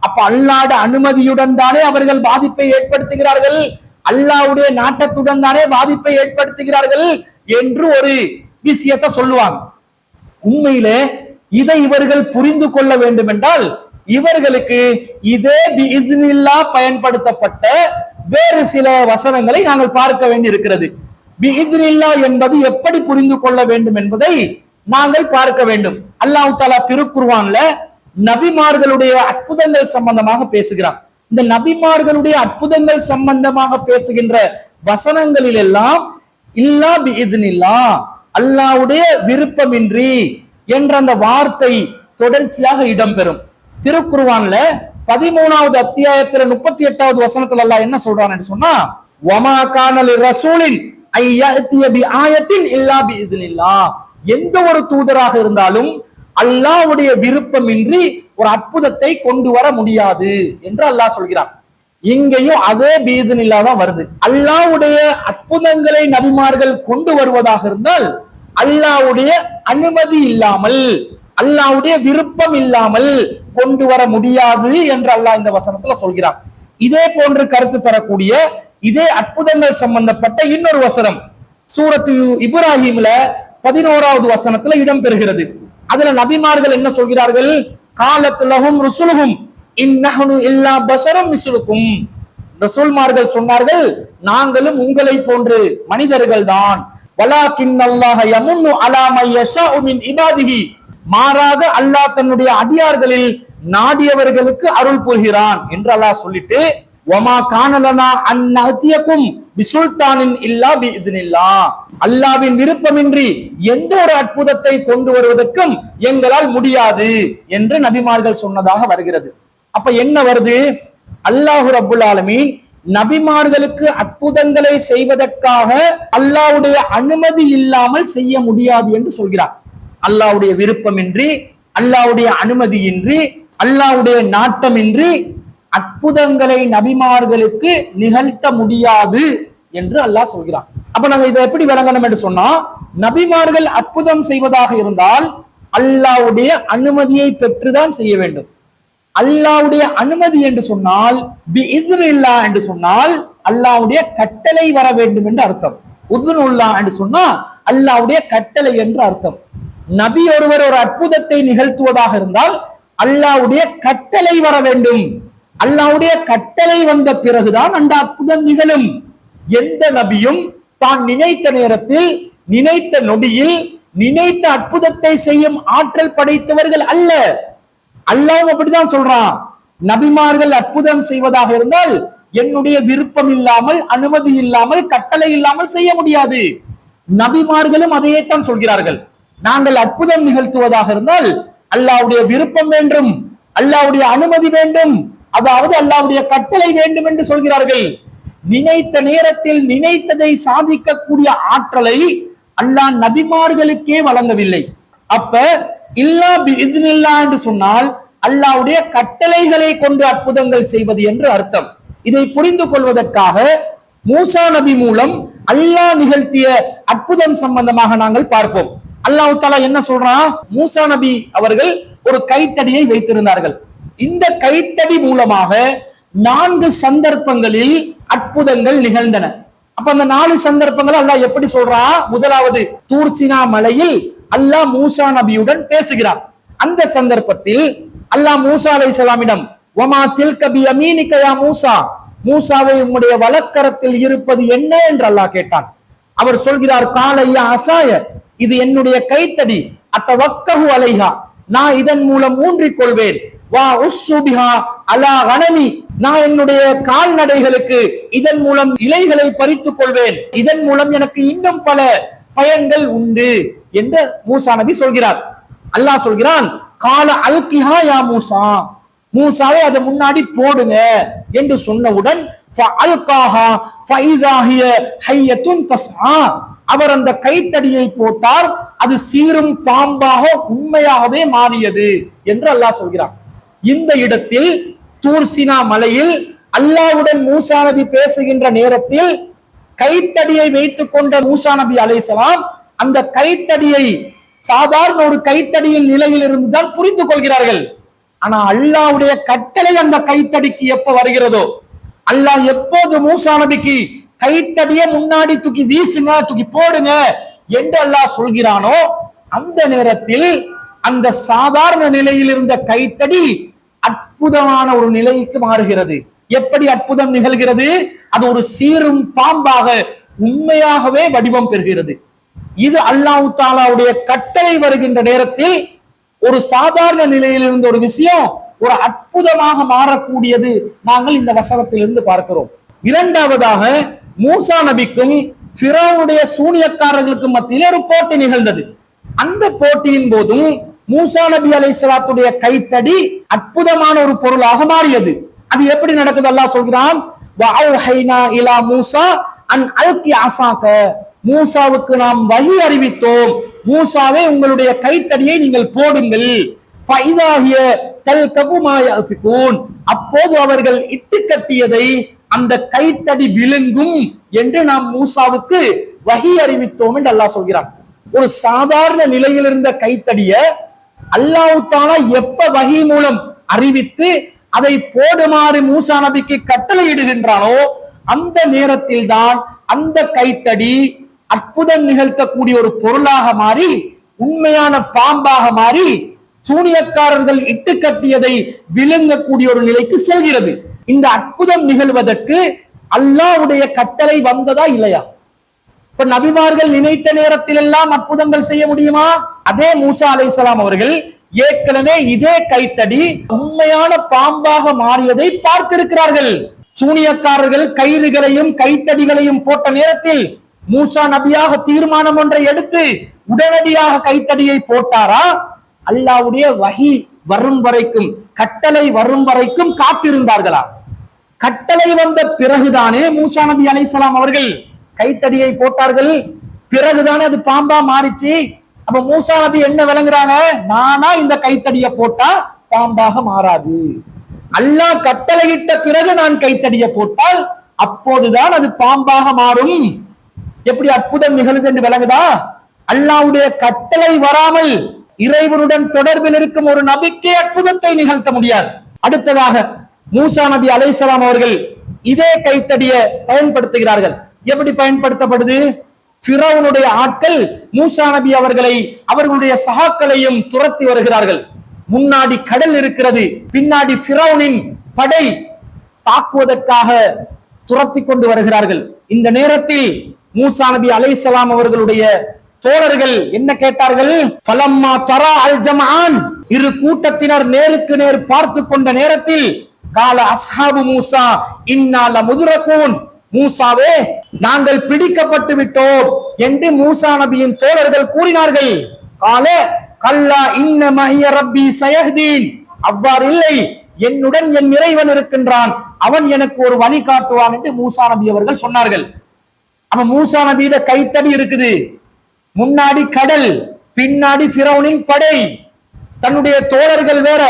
[SPEAKER 1] அப்ப அல்லாஹ்வுடைய அனுமதியுடன் தானே அவர்கள் பாதிப்பை ஏற்படுத்துகிறார்கள், அல்லாஹ்வுடைய நாட்டத்துடன் தானே பாதிப்பை ஏற்படுத்துகிறார்கள் என்று ஒரு விஷயத்தை சொல்லுவாங்க. உண்மையிலே இதை இவர்கள் புரிந்து கொள்ள வேண்டும் என்றால் இவர்களுக்கு இதே பிஇذنில்லாஹ் பயன்படுத்தப்பட்ட வேறு சில வசனங்களை நாங்கள் பார்க்க வேண்டி இருக்கிறது. பிஇذنில்லாஹ் என்பது எப்படி புரிந்து கொள்ள வேண்டும் என்பதை நாங்கள் பார்க்க வேண்டும். அல்லாஹ் தஆலா திருக்குர்ஆன்ல நபிமார்களுடைய அற்புதங்கள் சம்பந்தமாக பேசுகிறான். இந்த நபிமார்களுடைய அற்புதங்கள் சம்பந்தமாக பேசுகின்ற வசனங்களில் எல்லாம் இல்லா பிஇذنில்லாஹ், அல்லாஹ்வுடைய விருப்பமின்றி என்ற அந்த வார்த்தை தொடர்ச்சியாக இடம்பெறும். திருக்குர்ஆன்ல 13வது அத்தியாயத்துல 38வது வசனத்துல அல்லாஹ் என்ன சொல்றான் என்று சொன்னா, வமா கான லிரசூலின் ஐயத்திய பிஆயத்தின் இல்லா பிஇذنில்லாஹ். எந்த ஒரு தூதராக இருந்தாலும் அல்லாஹ்வுடைய விருப்பமின்றி ஒரு அற்புதத்தை கொண்டு வர முடியாது என்று அல்லாஹ் சொல்கிறான். இங்கேயும் அதே பிஇذنில்லாஹ் தான் வருது. அல்லாஹ்வுடைய அற்புதங்களை நபிமார்கள் கொண்டு வருவதாக இருந்தால் அல்லாஹ்வுடைய அனுமதி இல்லாமல், அல்லாஹ்வுடைய விருப்பம் இல்லாமல் கொண்டு வர முடியாது என்று அல்லாஹ் இந்த வசனத்துல சொல்கிறான். இதே போன்று கருத்து தரக்கூடிய இதே அற்புதங்கள் சம்பந்தப்பட்ட இன்னொரு வசனம் சூரத்து இப்ராஹிம்ல 11வது வசனத்துல இடம்பெறுகிறது. அதுல நபிமார்கள் என்ன சொல்கிறார்கள்? காலத் லஹும் ருசுலுஹும் இன்னஹனு இல்லா பஷரும் மிஸ்லுக்கும். ரசூல்மார்கள் சொன்னார்கள், நாங்களும் உங்களை போன்று மனிதர்கள் தான். வலாக்கின்னல்லாஹ யமுன்னு அலா மை யஷாஉ மின் இபாதிஹி. மாறாக அல்லாஹ் தன்னுடைய அடியார்களில் நாடியவர்களுக்கு அருள் புரிகிறான் என்று அல்லாஹ் சொல்லிட்டு, வமா கானலனா அன் நஹ்தியக்கும் பிசுல்தானின் இல்லா பிஇذنில்லாஹ். அல்லாஹ்வின் விருப்பமின்றி எந்த ஒரு அற்புதத்தை கொண்டு வருவதற்கும் எங்களால் முடியாது என்று நபிமார்கள் சொன்னதாக வருகிறது. அப்ப என்ன வருது? அல்லாஹு ரப்புல் ஆலமீன் நபிமார்களுக்கு அற்புதங்களை செய்வதற்காக அல்லாஹ்வுடைய அனுமதி இல்லாமல் செய்ய முடியாது என்று சொல்கிறார். அல்லாஹ்வுடைய விருப்பமின்றி, அல்லாஹ்வுடைய அனுமதியின்றி, அல்லாஹ்வுடைய நாட்டமின்றி அற்புதங்களை நபிமார்களுக்கு நிகழ்த்த முடியாது என்று அல்லாஹ் சொல்கிறான். அப்ப நாங்க இதை எப்படி விளங்கணும் என்று சொன்னா, நபிமார்கள் அற்புதம் செய்வதாக இருந்தால் அல்லாஹ்வுடைய அனுமதியை பெற்றுதான் செய்ய வேண்டும். அல்லாஹ்வுடைய அனுமதி என்று சொன்னால், பிஇذنில்லாஹ் என்று சொன்னால் அல்லாஹ்வுடைய கட்டளை வர வேண்டும் என்று அர்த்தம். உذனுல்லாஹ் என்று சொன்னா அல்லாஹ்வுடைய கட்டளை என்று அர்த்தம். நபி ஒருவர் ஒரு அற்புதத்தை நிகழ்த்துவதாக இருந்தால் அல்லாஹ்வுடைய கட்டளை வர வேண்டும். அல்லாஹ்வுடைய கட்டளை வந்த பிறகுதான் அந்த அற்புதம் நிகழும். எந்த நபியும் தான் நினைத்த நேரத்தில், நினைத்த நொடியில், நினைத்த அற்புதத்தை செய்யும் ஆற்றல் படைத்தவர்கள் அல்ல. அல்லாஹ் அப்படிதான் சொல்றான், நபிமார்கள் அற்புதம் செய்வதாக இருந்தால் என்னுடைய விருப்பம் இல்லாமல், அனுமதி இல்லாமல், கட்டளை இல்லாமல் செய்ய முடியாது. நபிமார்களும் அதையே தான் சொல்கிறார்கள். நாங்கள் அற்புதம் நிகழ்த்துவதாக இருந்தால் அல்லாஹ்வுடைய விருப்பம் வேண்டும், அல்லாஹ்வுடைய அனுமதி வேண்டும், அதாவது அல்லாஹ்வுடைய கட்டளை வேண்டும் என்று சொல்கிறார்கள். நினைத்த நேரத்தில் நினைத்ததை சாதிக்கக்கூடிய ஆற்றலை அல்லாஹ் நபிமார்களுக்கே வழங்கவில்லை. அப்ப இல்லா பிஇذنில்லாஹ் என்று சொன்னால் அல்லாஹ்வுடைய கட்டளைகளை கொண்டு அற்புதங்கள் செய்வது என்று அர்த்தம். இதை புரிந்து கொள்வதற்காக மூசா நபி மூலம் அல்லாஹ் நிகழ்த்திய அற்புதம் சம்பந்தமாக நாங்கள் பார்ப்போம். அல்லாஹ் தஆலா என்ன சொல்றான்? மூசா நபி அவர்கள் ஒரு கைத்தடியை வைத்திருந்தார்கள். இந்த கைத்தடி மூலமாக 4 சந்தர்ப்பங்களில் அற்புதங்கள் நிகழ்ந்தன. அப்ப அந்த 4 சந்தர்ப்பங்கள் அல்லாஹ் எப்படி சொல்றான்? முதலாவது, தூர்சினா மலையில் அல்லாஹ் மூசா நபியுடன் பேசுகிறார். அந்த சந்தர்ப்பத்தில் அல்லாஹ் மூசா அலைஹிஸ்ஸலாமிடம், வமா தில்க பியமீனிக யா மூசா, மூசாவை உம்முடைய வலக்கரத்தில் இருப்பது என்ன என்று அல்லாஹ் கேட்டான். அவர் சொல்கிறார், காலையா அசாய, இது என்னுடைய கைத்தடி, அத்தவக்கஹு அலைஹா, நான் இதன் மூலம் ஊன்றிக் கொள்வேன், வா உஸ்ஸுபிஹா அலா கனமி, நான் என்னுடைய கால்நடைகளுக்கு இதன் மூலம் இலைகளை பறித்துக் கொள்வேன், இதன் மூலம் எனக்கு இன்னும் பல பயன்கள் உண்டு என்று மூசா நபி சொல்கிறார். அல்லாஹ் சொல்கிறான், கால அல்கிஹா யா மூசா, மூசாவை அதை முன்னாடி போடுங்க என்று சொன்னவுடன் ஃபஅல்காஹா ஃபஇதா ஹிய ஹய்யத்துன் தஸ்ஆ, அவர் அந்த கைத்தடியை போட்டார், அது சீரும் பாம்பாக உண்மையாகவே மாறியது என்று அல்லாஹ் சொல்கிறான். இந்த இடத்தில் தூர்சினா மலையில் அல்லாஹ்வுடன் மூசா நபி பேசுகின்ற நேரத்தில் கைத்தடியை வைத்துக் கொண்ட மூசா நபி அலைஹிஸ்ஸலாம் அந்த கைத்தடியை சாதாரண ஒரு கைத்தடியின் நிலையில் இருந்துதான் புரிந்து கொள்கிறார்கள். ஆனா அல்லாஹ்வுடைய கட்டளை அந்த கைத்தடிக்கு எப்ப வருகிறதோ, அல்லாஹ் எப்போது மூசா நபிக்கு கைத்தடியை முன்னாடி தூக்கி வீசுங்க, தூக்கி போடுங்க என்று அல்லாஹ் சொல்கிறானோ, அந்த நேரத்தில் அந்த சாதாரண நிலையில் இருந்த கைத்தடி அற்புதமான ஒரு நிலைக்கு மாறுகிறது. எப்படி அற்புதம் நிகழ்கிறது? அது ஒரு சீரும் பாம்பாக உண்மையாகவே வடிவம் பெறுகிறது. இது அல்லாஹ் தஆலாவுடைய கட்டளை வருகின்ற நேரத்தில் ஒரு சாதாரண நிலையில் இருந்த ஒரு விஷயம் ஒரு அற்புதமாக மாறக்கூடியது நாங்கள் இந்த வசனத்திலிருந்து பார்க்கிறோம். இரண்டாவதாக, மூசா நபிக்கும் ஃபிரௌனுடைய சூனியக்காரர்களுக்கு மத்தியில் ஒரு போட்டி நிகழ்ந்தது. அந்த போட்டியின் போதும் மூசா நபி அலைஹிஸ்ஸலாத்துடைய கைத்தடி அற்புதமான ஒரு பொருளாக மாறியது. அது எப்படி நடக்குது? அல்லாஹ் சொல்கிறான், வஅவ்ஹைனா இலா மூசா அன் அல்கி அஸாக, மூசாவுக்கு நாம் வஹி அறிவித்தோம், மூசாவே உங்களுடைய கைத்தடியை நீங்கள் போடுங்கள், ஃபஇதா ஹிய தல்கஃபு மா யஃபிகூன், அப்போது அவர்கள் இட்டு கட்டியதை அந்த கைத்தடி விழுங்கும் என்று நாம் மூசாவுக்கு வஹி அறிவித்தோம் என்று அல்லாஹ் சொல்கிறான். ஒரு சாதாரண நிலையில் இருந்த கைத்தடிய அல்லாஹ் தஆலா எப்ப வஹி மூலம் அறிவித்து அதை போடுமாறு மூசா நபிக்கு கட்டளை இடுகின்றானோ, அந்த நேரத்தில் தான் அந்த கைத்தடி அற்புதம் நிகழ்த்தக்கூடிய ஒரு பொருளாக மாறி உண்மையான பாம்பாக மாறி சூனியக்காரர்கள் இட்டு கட்டியதை விழுங்கக்கூடிய ஒரு நிலைக்கு செல்கிறது. இந்த அற்புதம் நிகழ்வதற்கு அல்லாஹ்வுடைய கட்டளை வந்ததா இல்லையா? இப்ப நபிமார்கள் நினைத்த நேரத்தில் எல்லாம் அற்புதங்கள் செய்ய முடியுமா? அதே மூசா அலைஹிஸ்ஸலாம் அவர்கள் ஏற்கனவே இதே கைத்தடி உண்மையான பாம்பாக மாறியதை பார்த்திருக்கிறார்கள். சூனியக்காரர்கள் கயிறுகளையும் கைத்தடிகளையும் போட்ட நேரத்தில் மூசா நபியாக தீர்மானம் ஒன்றை எடுத்து உடனடியாக கைத்தடியை போட்டாரா? அல்லாஹ்வுடைய வஹி வரும் வரைக்கும், கட்டளை வரும் வரைக்கும் காத்திருந்தார்களா? கட்டளை வந்த பிறகுதானே மூசா நபி அலைஹிஸ்ஸலாம் அவர்கள் கைத்தடியை போட்டார்கள். பிறகுதானே அது பாம்பா மாறிச்சு. அப்ப மூசா நபி என்ன விளங்குறாங்க? நானா இந்த கைத்தடியை போட்டா பாம்பாக மாறாது. அல்லாஹ் கட்டளையிட்ட பிறகு நான் கைத்தடியை போட்டால் அப்போதுதான் அது பாம்பாக மாறும். எப்படி அற்புதம் நிகழுது என்று விளங்குதா? அல்லாஹ்வுடைய கட்டளை வராமல் இறைவனுடன் தொடர்பில் இருக்கும் ஒரு நபிக்கே அற்புதத்தை நிகழ்த்த முடியாது. அடுத்ததாக மூசா நபி அலைஹிஸ்ஸலாம் அவர்கள் இதே கைத்தடியை பயன்படுத்துகிறார்கள். எப்படி பயன்படுத்தப்படுது? ஃபிரௌனுடைய ஆட்கள் மூசா நபி அவர்களை அவர்களுடைய சகாக்களையும் துரத்தி வருகிறார்கள். முன்னாடி கடல் இருக்கிறது, பின்னாடி ஃபிரௌனின் படை தாக்குவதற்காக துரத்தி கொண்டு வருகிறார்கள். இந்த நேரத்தில் மூசா நபி அலைஹிஸ்ஸலாம் அவர்களுடைய தோழர்கள் என்ன கேட்டார்கள்? ஃபலம்மா தரா அல் ஜம்ஆன், இரு கூட்டத்தினர் நேருக்கு நேர் பார்த்து கொண்ட நேரத்தில் கால அஸ்ஹாபு மூசா இன்னா லமுதுரகூன், மூசாவே நாங்கள் பிடிக்கப்பட்டு விட்டோம் என்று மூசா நபியின் தோழர்கள் கூறினார்கள். கால கல்லா இன்ன மஹிய ரப்பி சயஹ்தீன், அவ்வாறு இல்லை, என்னுடன் என் இறைவன் இருக்கின்றான், அவன் எனக்கு ஒரு வழி காட்டுவான் என்று மூசா நபி அவர்கள் சொன்னார்கள். அப்ப மூசா நபியிட கைத்தடி இருக்குது, முன்னாடி கடல், பின்னாடி ஃபிரௌனின் படை, தன்னுடைய தோழர்கள் வேற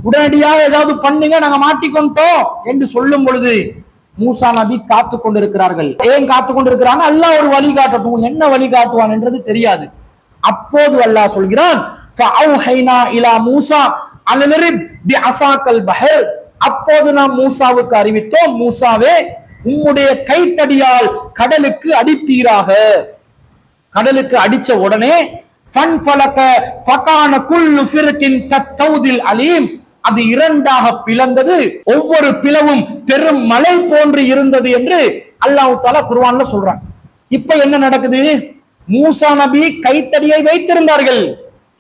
[SPEAKER 1] உடனடியாக ஏதாவது பண்ணுங்க நாங்க மாட்டிக்கொண்டோம் என்று சொல்லும் பொழுது மூசா நபி காத்து கொண்டிருக்கிறார்கள். ஏன் காத்து கொண்டிருக்கிறாங்க? அல்லாஹ் ஒரு வழி காட்டட்டும், என்ன வழி காட்டுவான் என்றது தெரியாது. அப்போது அல்லாஹ் சொல்கிறான் ஃபஅவ்ஹைனா இலா மூசா அன்ரிப் பிஅஸாக்கல் பஹர், அப்போது நாம் மூசாவுக்கு அறிவித்தோம், மூசாவே உம்முடைய கைத்தடியால் கடலுக்கு அடிப்பீராக. கடலுக்கு அடிச்ச உடனே ஃபன்ஃபலக ஃபகான குல்லு ஃபிர்கின் கத்தௌதில் அலீம், அது இரண்டாக பிளந்தது, ஒவ்வொரு பிளவும் பெரும் மலை போன்று இருந்தது என்று அல்லாஹ் தஆலா குர்ஆன்ல சொல்றான். இப்ப என்ன நடக்குது? மூசா நபி கைத்தடியை வைத்திருந்தார்கள்.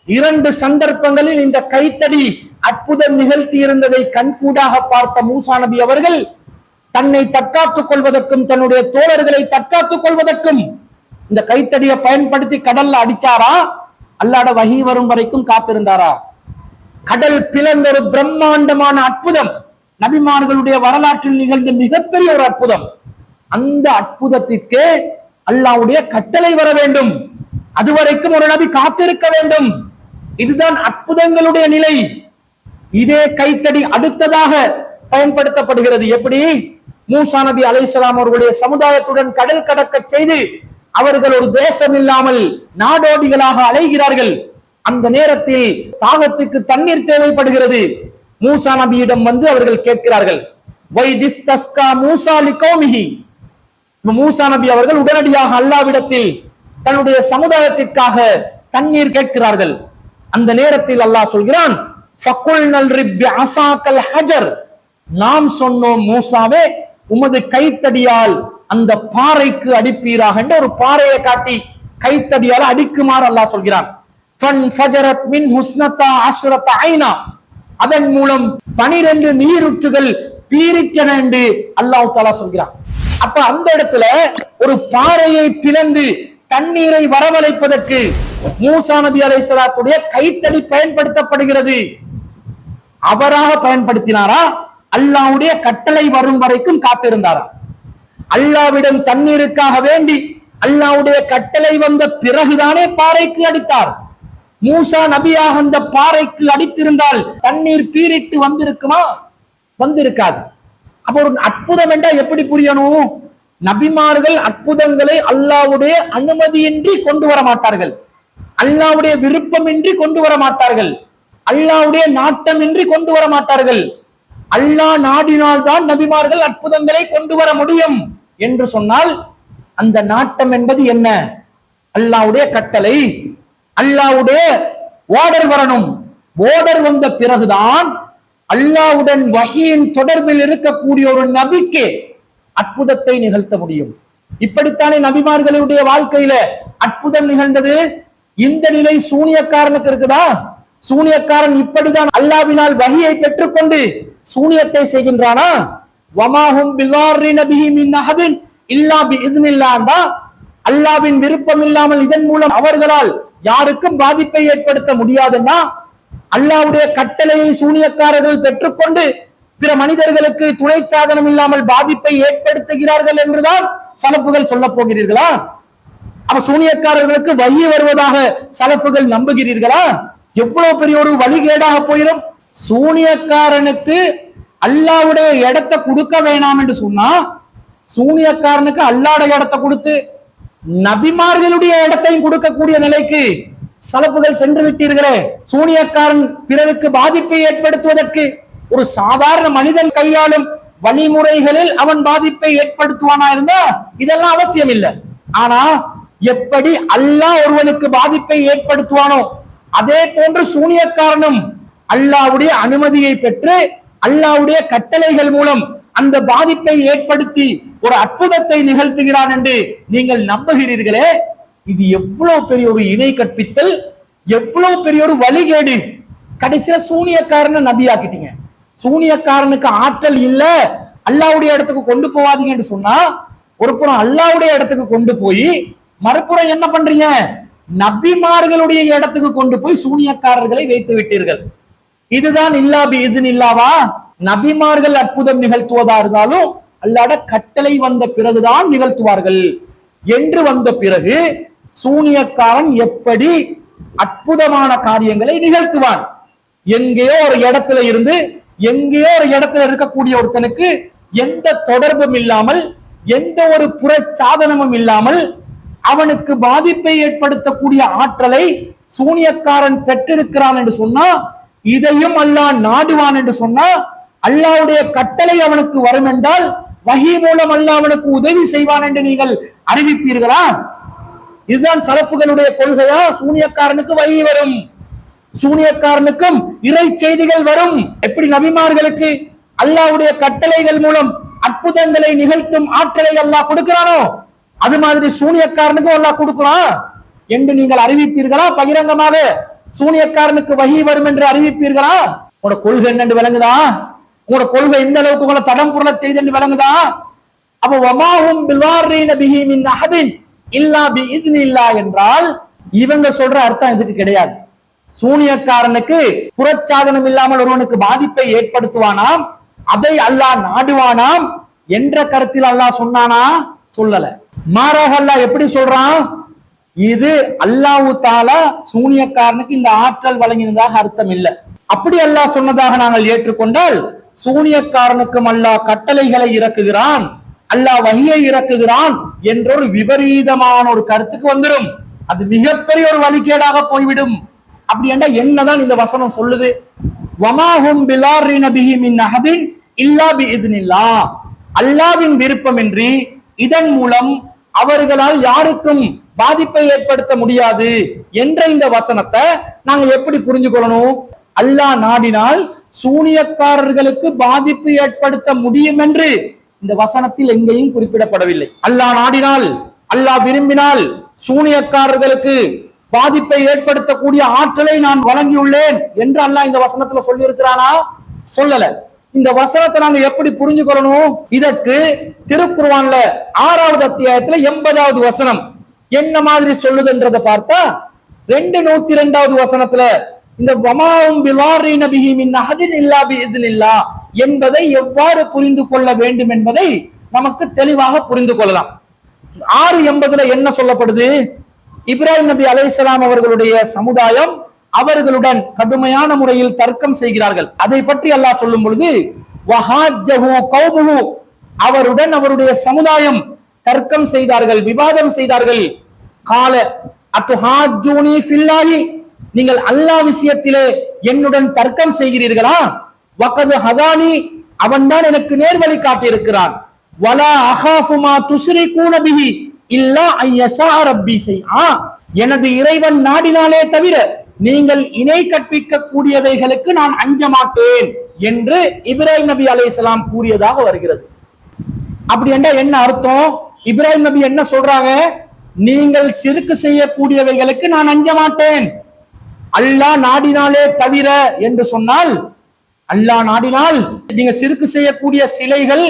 [SPEAKER 1] இரண்டு சந்தர்ப்பங்களில் இந்த கைத்தடி அற்புதம் நிகழ்த்தி இருந்ததை கண்கூடாக பார்த்த மூசா நபி அவர்கள் தன்னை தற்காத்துக் கொள்வதற்கும் தன்னுடைய தோழர்களை தற்காத்துக் கொள்வதற்கும் இந்த கைத்தடியை பயன்படுத்தி கடல்ல அடிச்சாரா? அல்லாஹ்வுடைய வஹி வரும் வரைக்கும் காத்திருந்தாரா? கடல் பிளந்த ஒரு பிரம்மாண்டமான அற்புதம், நபிமார்களுடைய வரலாற்றில் நிகழ்ந்த மிகப்பெரிய ஒரு அற்புதம். அந்த அற்புதத்திற்கு அல்லாஹ்வுடைய கட்டளை வர வேண்டும், அதுவரைக்கும் ஒரு நபி காத்திருக்க வேண்டும். இதுதான் அற்புதங்களுடைய நிலை. இதே கைத்தடி அடுத்ததாக பயன்படுத்தப்படுகிறது. எப்படி? மூசா நபி அலைஹிஸ்ஸலாம் அவர்களுடைய சமுதாயத்துடன் கடல் கடக்க செய்து அவர்கள் ஒரு தேசம் இல்லாமல் நாடோடிகளாக அலைகிறார்கள். அந்த நேரத்தில் தாகத்துக்கு தண்ணீர் தேவைப்படுகிறது. மூசா நபியிடம் வந்து அவர்கள் கேட்கிறார்கள், வைதிஸ்தஸ்கா மூசா லிகௌமிஹி, மூசா நபி அவர்கள் உடனடியாக அல்லாஹ்விடத்தில் தன்னுடைய சமுதாயத்திற்காக தண்ணீர் கேட்கிறார்கள். அந்த நேரத்தில் அல்லாஹ் சொல்கிறான், ஃபகுல்னல் ரிப் பிஅஸாக்கல் ஹஜர், நாம் சொன்னோம் மூசாவே உமது கைத்தடியால் அந்த பாறைக்கு அடிப்பீராக என்று ஒரு பாறையை காட்டி கைத்தடியால் அடிக்குமாறு அல்லாஹ் சொல்கிறான். ஃபன்ஃபஜரத் மின் ஹுஸ்னதா அஷ்ரத ஐனா, அதன் மூலம் 12 நீரூற்றுகள் பீரிட்டன என்று அல்லாஹ் தஆலா சொல்கிறான். அப்ப அந்த இடத்துல ஒரு பாறையை பிளந்து தண்ணீரை வரவழைப்பதற்கு மூசா நபி அலைஹிஸ்ஸலாத்துடைய கைத்தடி பயன்படுத்தப்படுகிறது. அவராக பயன்படுத்தினாரா? அல்லாஹ்வுடைய கட்டளை வரும் வரைக்கும் காத்திருந்தாரா? அல்லாஹ்விடம் தண்ணீருக்காக வேண்டி அல்லாஹ்வுடைய கட்டளை வந்த பிறகுதானே பாறைக்கு அடித்தார். மூசா நபியாக அந்த பாறைக்கு அடித்திருந்தால் தண்ணீர் பீரிட்டு வந்திருக்குமா? வந்திருக்காது. அப்ப ஒரு அற்புதம் என்றால் எப்படி புரியணும்? நபிமார்கள் அற்புதங்களை அல்லாஹ்வுடைய அனுமதியின்றி கொண்டு வர மாட்டார்கள், அல்லாஹ்வுடைய விருப்பமின்றி கொண்டு வர மாட்டார்கள், அல்லாஹ்வுடைய நாட்டமின்றி கொண்டு வர மாட்டார்கள். அல்லாஹ் நாடினால் தான் நபிமார்கள் அற்புதங்களை கொண்டு வர முடியும் என்று சொன்னால் அந்த நாட்டம் என்பது என்ன? அல்லாஹ்வுடைய கட்டளை. அல்லாஹ்வுடைய ஓர்டர் வரணும். ஓர்டர் வந்த பிறகுதான் அல்லாஹ்வுடன் வஹீயின் தொடர்பில் இருக்கக்கூடிய ஒரு நபிக்கு அற்புதத்தை நிகழ்த்த முடியும். இப்படித்தானே நபிமார்களுடைய வாழ்க்கையில அற்புதம் நிகழ்ந்தது. இந்த நிலை சூனியக்காரனுக்கு இருக்குதா? சூனியக்காரன் இப்படிதான் அல்லாஹ்வினால் வஹியை பெற்றுக்கொண்டு சூனியத்தை செய்கின்றானா? வமாஹும் பிகாரின பிஹி மின் அஹதின் இல்லா பிஇذنில்லாஹ். அல்லாஹ்வின் விருப்பம் இல்லாமல் இதன் மூலம் அவர்களால் யாருக்கும் பாதிப்பை ஏற்படுத்த முடியாதுன்னா, அல்லாஹ்வுடைய கட்டளையை சூனியக்காரர்கள் பெற்றுக்கொண்டு பிற மனிதர்களுக்கு துணை சாதனம் இல்லாமல் பாதிப்பை ஏற்படுத்துகிறார்கள் என்றுதான் சலஃபுகள் சொல்ல போகிறீர்களா? அப்ப சூனியக்காரர்களுக்கு வஹி வருவதாக சலஃபுகள் நம்புகிறீர்களா? எவ்வளவு பெரிய ஒரு வழிகேடாக போயிடும். சூனியக்காரனுக்கு அல்லாஹ்வுடைய இடத்தை கொடுக்க வேணாம் என்று சொன்னா, சூனியக்காரனுக்கு அல்லாஹ்வுடைய இடத்தை கொடுத்து நபிமார்களுடைய இடத்தையும் கொடுக்கக்கூடிய நிலைக்கு சலஃபுகள் சென்று விட்டீர்களே. சூனியக்காரன் பிறருக்கு பாதிப்பை ஏற்படுத்துவதற்கு ஒரு சாதாரண மனிதன் கையாளும் வழிமுறைகளில் அவன் பாதிப்பை ஏற்படுத்துவானா இருந்தா இதெல்லாம் அவசியம் இல்லை. ஆனா எப்படி அல்லாஹ் ஒருவனுக்கு பாதிப்பை ஏற்படுத்துவானோ அதே போன்று சூனியக்காரனும் அல்லாஹ்வுடைய அனுமதியை பெற்று அல்லாஹ்வுடைய கட்டளைகள் மூலம் அந்த பாதிப்பை ஏற்படுத்தி ஒரு அற்புதத்தை நிகழ்த்துகிறான் என்று நீங்கள் நம்புகிறீர்களே. இது எவ்வளவு பெரிய ஒரு இணை கற்பித்தல், எவ்வளவு பெரிய ஒரு வழிகேடு. கடைசியில சூனியக்காரனை நபியாக்கிட்டீங்க. சூனியக்காரனுக்கு ஆற்றல் இல்ல, அல்லாஹ்வுடைய இடத்துக்கு கொண்டு போவாதீங்க என்று சொன்னா, ஒரு புறம் அல்லாஹ்வுடைய இடத்துக்கு கொண்டு போய் மறுபுறம் என்ன பண்றீங்க? நபிமார்களுடைய இடத்துக்கு கொண்டு போய் சூனியக்காரர்களை வைத்து விட்டீர்கள். இதுதான் இல்லா பிஇذனில்லாஹ்வா? நபிமார்கள் அற்புதம் நிகழ்த்துவதா இருந்தாலும் அல்லாஹ்வுடைய கட்டளை வந்த பிறகுதான் நிகழ்த்துவார்கள் என்று வந்த பிறகு சூனியக்காரன் எப்படி அற்புதமான காரியங்களை நிகழ்த்துவான்? எங்கேயோ ஒரு இடத்துல இருந்து எங்கேயோ ஒரு இடத்துல இருக்கக்கூடிய ஒருத்தனுக்கு எந்த தொடர்பும் இல்லாமல் எந்த ஒரு புற சாதனமும் இல்லாமல் அவனுக்கு பாதிப்பை ஏற்படுத்தக்கூடிய ஆற்றலை சூனியக்காரன் பெற்றிருக்கிறான் என்று சொன்னா, இதையும் அல்லாஹ் நாடுவான் என்று சொன்னா, அல்லாஹ்வுடைய கட்டளை அவனுக்கு வரும் என்றால் வஹி மூலம் அல்லாஹ் அவனுக்கு உதவி செய்வான் என்று நீங்கள் அறிவிப்பீர்களா? இதுதான் சலஃபுகளுடைய கொள்கையா? சூனியக்காரனுக்கு வஹி வரும், சூனியக்காரனுக்கும் இறை செய்திகள் வரும். எப்படி நபிமார்களுக்கு அல்லாஹ்வுடைய கட்டளைகள் மூலம் அற்புதங்களை நிகழ்த்தும் ஆற்றலை அல்லாஹ் கொடுக்கிறானோ அது மாதிரி சூனியக்காரனுக்கும் அல்லாஹ் கொடுக்கிறான் என்று நீங்கள் அறிவிப்பீர்களா? பகிரங்கமாக சூனியக்காரனுக்கு வஹி வரும் என்று அறிவிப்பீர்களா? உங்களோட கொள்கை என்னன்னு விளங்குதா? உங்களோட கொள்கை எந்த அளவுக்கு உங்களை தடம் புரள செய்து விளங்குதா? அப்ப வமாஹும் பில்வாரின பிஹி மின் அஹதின் இல்லா பிஇذனில்லாஹ் என்றால் இவங்க சொல்ற அர்த்தம் இதுக்கு கிடையாது. சூனியக்காரனுக்கு புறச்சாதனம் இல்லாமல் ஒருவனுக்கு பாதிப்பை ஏற்படுத்துவானாம், அதை அல்லாஹ் நாடுவானாம் என்ற கருத்தில் அல்லாஹ் சொன்னானா? சொல்லல. மாறாக அல்லாஹ் எப்படி சொல்றான்? இது அல்லாஹ் தஆலா சூனியக்காரனுக்கு இந்த ஆற்றல் வழங்கினதாக அர்த்தம் இல்லை. அப்படி அல்லாஹ் சொன்னதாக நாங்கள் ஏற்றுக்கொண்டால் சூனியக்காரனுக்கும் அல்லாஹ் கட்டளைகளை இறக்குகிறான், அல்லாஹ் வஹியை இறக்குகிறான் என்ற ஒரு விபரீதமான ஒரு கருத்துக்கு வந்துடும். அது மிகப்பெரிய ஒரு வழிகேடாக போய்விடும். அப்படி என்றா என்னதான் இந்த வசனம் சொல்லுது? வமாஹும் பிலாரின பிஹி மின் அஹதின் இல்லா பிஇذனில்லாஹ். அல்லாஹ்வின் விருப்பமின்றி இதன் மூலம் அவர்களால் யாருக்கும் பாதிப்பை ஏற்படுத்த முடியாது என்ற இந்த வசனத்தை நாங்க எப்படி புரிஞ்சு கொள்ளணும்? அல்லாஹ் நாடினால் சூனியக்காரர்களுக்கு பாதிப்பு ஏற்படுத்த முடியும் என்று இந்த வசனத்தில் எங்கேயும் குறிப்பிடப்படவில்லை. அல்லாஹ் நாடினால், அல்லாஹ் விரும்பினால் சூனியக்காரர்களுக்கு பாதிப்பை ஏற்படுத்தக்கூடிய ஆற்றலை நான் வழங்கியுள்ளேன் என்று அல்லாஹ் இந்த வசனத்துல சொல்லி இருக்கிறானா? சொல்லல. இந்த வசனத்தை நாங்க எப்படி புரிஞ்சு கொள்ளணும்? இதற்கு திருக்குர்ஆன்ல 6வது அத்தியாயத்துல 80வது வசனம் என்ன மாதிரி சொல்லுதுன்றதை பார்த்தா 202வது வசனத்துல இந்த வமாஹும் பிலாரின பிஹி மின் அஹதின் இல்லா பிஇذனில்லாஹ் என்பதை எவ்வாறு புரிந்து கொள்ள வேண்டும் என்பதை நமக்கு தெளிவாக புரிந்து கொள்ளலாம். 6:80 என்ன சொல்லப்படுது? இப்ராஹிம் நபி அலைஹிஸ்ஸலாம் அவர்களுடைய சமுதாயம் அவர்களுடன் கடுமையான முறையில் தர்க்கம் செய்கிறார்கள். அதை பற்றி அல்லாஹ் சொல்லும் பொழுது வஹாஜஹு கௌமுஹு, அவருடன் அவருடைய சமுதாயம் தர்க்கம் செய்தார்கள், விவாதம் செய்தார்கள். கால அத்துஹாஜூனி ஃபில்லாஹி, நீங்கள் அல்லாஹ் விஷயத்திலே என்னுடன் தர்க்கம் செய்கிறீர்களா? வகது ஹதானி, அவன்தான் எனக்கு நேர்வழி காட்டி இருக்கிறான். வலா அகாஃபு மா துஸ்ரிகூன பிஹி இல்லா ஐயஷா ரப்பி ஷைஆ, எனது இறைவன் நாடினாலே தவிர நீங்கள் இணை கற்பிக்க கூடியவைகளுக்கு நான் அஞ்ச மாட்டேன் என்று இப்ராஹிம் நபி அலைஹிஸ்ஸலாம் கூறியதாக வருகிறது. அப்படி என்றால் என்ன அர்த்தம்? இப்ராஹிம் நபி என்ன சொல்றாங்க? நீங்கள் சிறுக்கு செய்யக்கூடியவைகளுக்கு நான் அஞ்ச மாட்டேன், அல்லாஹ் நாடினாலே தவிர என்று சொன்னால், அல்லாஹ் நாடினால் நீங்க சிறுக்கு செய்யக்கூடிய சிலைகள்,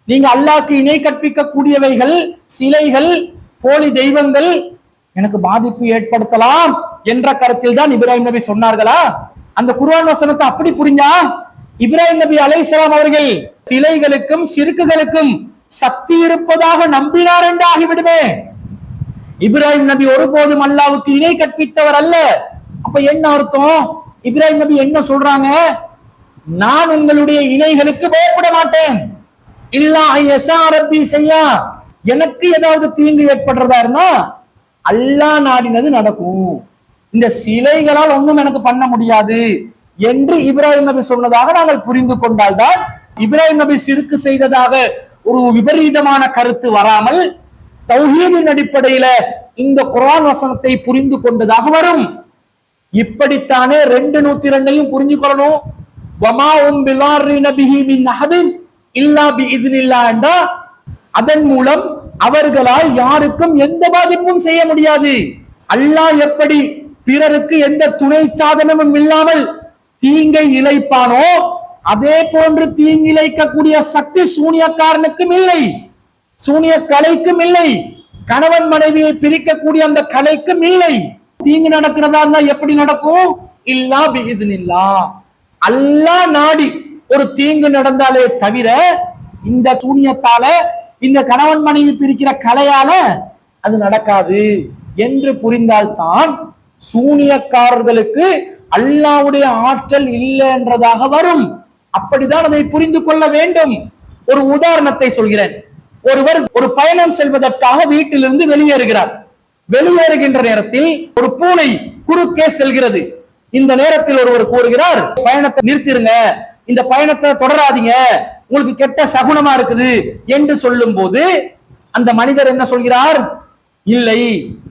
[SPEAKER 1] நீங்க அல்லாஹ்க்கு இணை கற்பிக்க கூடியவைகள், சிலைகள், போலி தெய்வங்கள் எனக்கு பாதிப்பு ஏற்படுத்தலாம் என்ற கருத்தில் தான் இப்ராஹிம் நபி சொன்னார்களா? அந்த குர்ஆன் வசனத்தை அப்படி புரிஞ்சா இப்ராஹிம் நபி அலைஹிஸ்ஸலாம் அவர்கள் சிலைகளுக்கும் சிறுக்குகளுக்கும் சக்தி இருப்பதாக நம்பினார் என்று ஆகிவிடுமே. இப்ராஹிம் நபி ஒருபோதும் அல்லாஹ்வுக்கு இணை கற்பித்தவர் அல்ல. அப்ப என்ன அர்த்தம்? இப்ராஹிம் நபி என்ன சொல்றாங்க? நான் உங்களுடைய இணைகளுக்கு பயப்பட மாட்டேன், இல்லா ஐயஸா ரப்பி செய்யா, எனக்கு ஏதாவது தீங்கு ஏற்படுறதா இருந்தா அல்லாஹ் நாடினது நடக்கும், இந்த சிலைகளால் ஒன்றும் எனக்கு பண்ண முடியாது என்று இப்ராஹிம் நபி சொன்னதாக நாங்கள் புரிந்து கொண்டால்தான் இப்ராஹிம் நபி சிறுக்கு செய்ததாக ஒரு விபரீதமான கருத்து வராமல் தௌஹீதின் அடிப்படையில இந்த குர்ஆன் வசனத்தை புரிந்து கொண்டதாக வரும். இப்படித்தானே 202 புரிஞ்சு கொள்ளணும். வமா உம் பிலாரின பிஹி மின் அஹதின் இல்லா பிஇذنில்லாஹ் என்றா அதன் மூலம் அவர்களால் யாருக்கும் எந்த பாதிப்பும் செய்ய முடியாது. அல்லாஹ் எப்படி பிறருக்கு எந்த துணை சாதனமும் இல்லாமல் தீங்கை இழைப்பானோ அதே போன்று தீங்கிழைக்கக்கூடிய சக்தி சூனியக்காரனுக்கும் இல்லை, சூனிய கலைக்கும் இல்லை, கணவன் மனைவியை பிரிக்கக்கூடிய அந்த கலைக்கும் இல்லை. தீங்கு நடக்கிறதா இருந்தா எப்படி நடக்கும்? இல்லா பிஇذنில்லாஹ், அல்லாஹ் நாடி ஒரு தீங்கு நடந்தாலே தவிர இந்த சூனியத்தால, இந்த கணவன் மனைவி பிரிக்கிற கலையால அது நடக்காது என்று புரிந்தால்தான் சூனியக்காரர்களுக்கு அல்லாஹ்வுடைய ஆற்றல் இல்லை என்றதாக வரும். அப்படிதான் அதை புரிந்து கொள்ள வேண்டும். ஒரு உதாரணத்தை சொல்கிறேன். ஒருவர் ஒரு பயணம் செல்வதற்காக வீட்டிலிருந்து வெளியேறுகிறார். வெளியேறுகின்ற நேரத்தில் ஒரு பூனை குறுக்கே செல்கிறது. இந்த நேரத்தில் ஒருவர் கூறுகிறார், பயணத்தை நிறுத்திருங்க, இந்த பயணத்தை தொடராதீங்க, உங்களுக்கு கெட்ட சகுனமா இருக்குது என்று சொல்லும் போது அந்த மனிதர் என்ன சொல்கிறார்? இல்லை,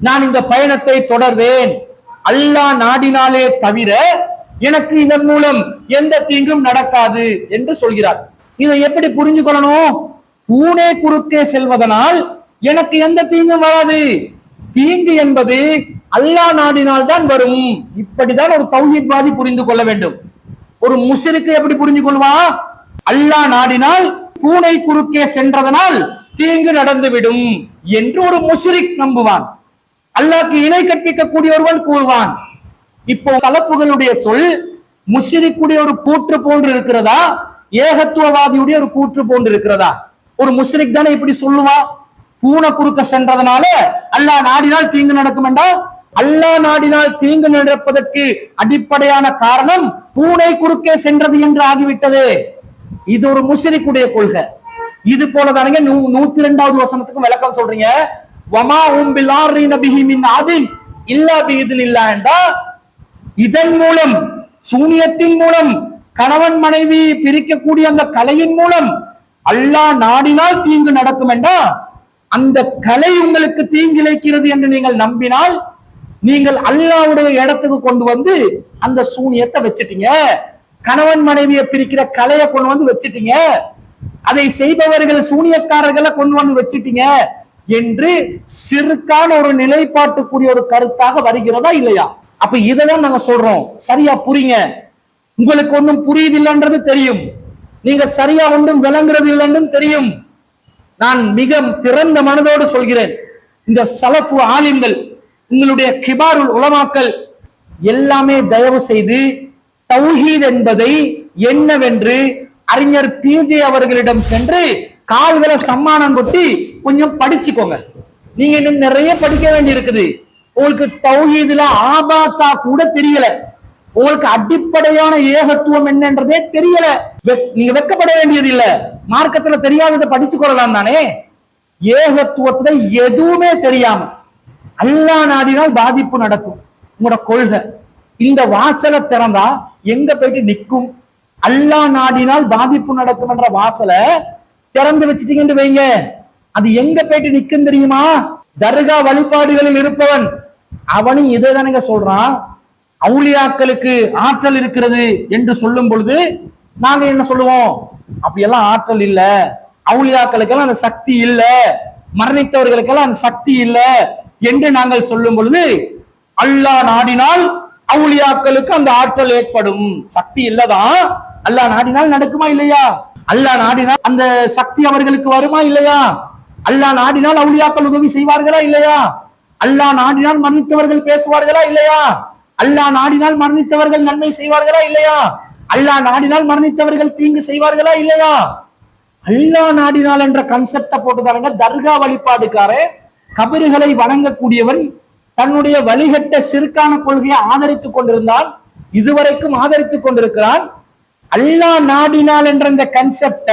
[SPEAKER 1] நான் இந்த பயணத்தை தொடர்வேன், அல்லாஹ் நாடினாலே தவிர எனக்கு இதன் மூலம் எந்த தீங்கும் நடக்காது என்று சொல்கிறார். இதை எப்படி புரிஞ்சு கொள்ளணும்? பூனை குறுக்கே செல்வதனால் எனக்கு எந்த தீங்கும் வராது, தீங்கு என்பது அல்லாஹ் நாடினால் தான் வரும். இப்படிதான் ஒரு தௌஹீத்வாதி புரிந்து கொள்ள வேண்டும். ஒரு முஷ்ரிக் எப்படி புரிஞ்சு கொள்வா? அல்லாஹ் நாடினால் பூனை குறுக்கே சென்றதனால் தீங்கு நடந்துவிடும் என்று ஒரு முஷ்ரிக் நம்புவான். அல்லாஹ்க்கு இணை கற்பிக்க கூடிய ஒருவன் கூறுவான். இப்போ சலஃபுகளுடைய சொல் முஷ்ரிக்குடைய ஒரு கூற்று போன்று இருக்கிறதா, ஏகத்துவவாதியுடைய ஒரு கூற்று போன்று இருக்கிறதா? ஒரு முஷ்ரிக் தானே இப்படி சொல்லுவா, பூனை குறுக்க சென்றதனால அல்லாஹ் நாடினால் தீங்கு நடக்கும் என்றால், அல்லாஹ் நாடினால் தீங்கு நடப்பதற்கு அடிப்படையான காரணம் பூனை குறுக்கே சென்றது என்று ஆகிவிட்டது. இது ஒரு முஷ்ரிக்குடைய கொள்கை. இது போலதானங்க 102வது வசனத்துக்கு விளக்கம் சொல்றீங்க. வமா உம் பிலாரின பிஹி மின் அஹதின் இல்லா பிஇذنில்லாஹ் என்றா இதன் மூலம், சூனியத்தின் மூலம், கணவன் மனைவி பிரிக்கக்கூடிய அந்த கலையின் மூலம் அல்லாஹ் நாடினால் தீங்கு நடக்கும் என்றா அந்த கலை உங்களுக்கு தீங்கிழைக்கிறது என்று நீங்கள் நம்பினால் நீங்கள் அல்லாஹ்வுடைய இடத்துக்கு கொண்டு வந்து அந்த சூனியத்தை வச்சிட்டீங்க, கணவன் மனைவியை பிரிக்கிற கலையை கொண்டு வந்து வச்சிட்டீங்க, அதை செய்பவர்கள் சூனியக்காரர்களை கொண்டு வந்து வச்சிட்டீங்க என்று சிறுக்கான ஒரு நிலைப்பாட்டுக்குரிய ஒரு கருத்தாக வருகிறதா இல்லையா? அப்ப இதைதான் நாங்க சொல்றோம், சரியா புரியுங்க. உங்களுக்கு ஒன்றும் புரியுது இல்லைன்றது தெரியும், நீங்க சரியா ஒன்றும் விளங்குறது இல்லைன்னு தெரியும். நான் மிக திறந்த மனதோடு சொல்கிறேன், இந்த சலஃபு ஆலிம்கள், உங்களுடைய கிபாருல் உலமாக்கள் எல்லாமே தயவு செய்து தௌஹீத் என்பதை என்னவென்று அறிஞர் பிஜே அவர்களிடம் சென்று கால்களை சம்மானம் கொட்டி கொஞ்சம் படிச்சுக்கோங்க. நீங்க இன்னும் நிறைய படிக்க வேண்டி இருக்குது. உங்களுக்கு தௌஹீதுல ஆபாத்தா கூட தெரியல, உங்களுக்கு அடிப்படையான ஏகத்துவம் என்னன்றதே தெரியல. நீங்க வெக்கப்பட வேண்டியது இல்ல, மார்க்கத்துல தெரியாததை படிச்சு கொள்ளலாம் தானே. ஏகத்துவத்துல எதுவுமே தெரியாம அல்லாஹ் நாடினால் பாதிப்பு நடக்கும் உங்களோட கொள்கை. இந்த வாசலை திறந்தா எங்க போயிட்டு நிற்கும்? அல்லாஹ் நாடினால் பாதிப்பு நடக்கும் என்ற வாசலை திறந்து வச்சுட்டீங்கன்னு வைங்க, அது எங்க போயிட்டு நிக்கும் தெரியுமா? தர்கா வழிபாடுகளில் இருப்பவன் அவனும் இதை தானங்க சொல்றான். அவுலியாக்களுக்கு ஆற்றல் இருக்கிறது என்று சொல்லும் பொழுது நாங்க என்ன சொல்லுவோம்? அப்படியெல்லாம் ஆற்றல் இல்ல, அவுலியாக்களுக்கெல்லாம் அந்த சக்தி இல்ல, மரணித்தவர்களுக்கெல்லாம் அந்த சக்தி இல்ல என்று நாங்கள் சொல்லும் பொழுது, அல்லாஹ் நாடினால் அவுலியாக்களுக்கு அந்த ஆற்றல் ஏற்படும். சக்தி இல்லதான், அல்லாஹ் நாடினால் நடக்குமா இல்லையா? அல்லாஹ் நாடினால் அந்த சக்தி அவர்களுக்கு வருமா இல்லையா? அல்லாஹ் நாடினால் அவுலியாக்கள் உதவி செய்வார்களா இல்லையா? அல்லாஹ் நாடினால் மரணித்தவர்கள் பேசுவார்களா இல்லையா? அல்லாஹ் நாடினால் மரணித்தவர்கள் நன்மை செய்வார்களா இல்லையா? அல்லாஹ் நாடினால் மரணித்தவர்கள் தீங்கு செய்வார்களா இல்லையா? அல்லாஹ் நாடினால் என்ற கன்செப்ட போட்டுதானுங்க தர்கா வழிபாடுக்காரே, கபறுகளை வணங்கக்கூடியவன் தன்னுடைய வழிகட்ட சிறுக்கான கொள்கையை ஆதரித்துக் கொண்டிருந்தான், இதுவரைக்கும் ஆதரித்துக் கொண்டிருக்கிறான். அல்லாஹ் நாடினால் என்ற இந்த கன்செப்ட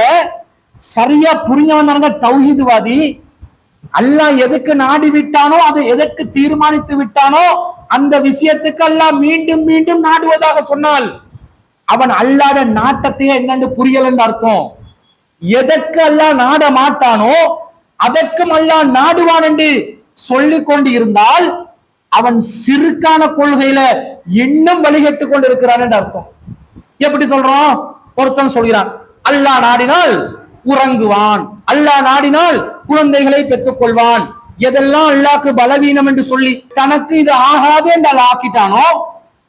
[SPEAKER 1] சரியா புரிஞ்சவன் தௌஹீத்வாதி. அல்லாஹ் எதுக்கு நாடி விட்டானோ, அதை எதற்கு தீர்மானித்து விட்டானோ அந்த விஷயத்துக்கு அல்லாஹ் மீண்டும் மீண்டும் நாடுவதாக சொன்னால் அவன் அல்லாஹ்வுடைய நாட்டத்தையே என்னன்னு புரியல என்று அர்த்தம். எதற்கு அல்லாஹ் நாட மாட்டானோ அதற்கும் அல்லாஹ் நாடுவான் என்று சொல்லிக் கொண்டு இருந்தால் அவன் சிறுக்கான கொள்கையில இன்னும் வழிகட்டு கொண்டு இருக்கிறான் என்று அர்த்தம். எப்படி சொல்றோம்? ஒருத்தன் சொல்கிறான் அல்லாஹ் நாடினால் உறங்குவான், அல்லாஹ் நாடினால் குழந்தைகளை பெற்றுக் கொள்வான், எதெல்லாம் அல்லாஹ்க்கு பலவீனம் என்று சொல்லி தனக்கு இது ஆகாது என்று அல்லாஹ் ஆக்கிட்டானோ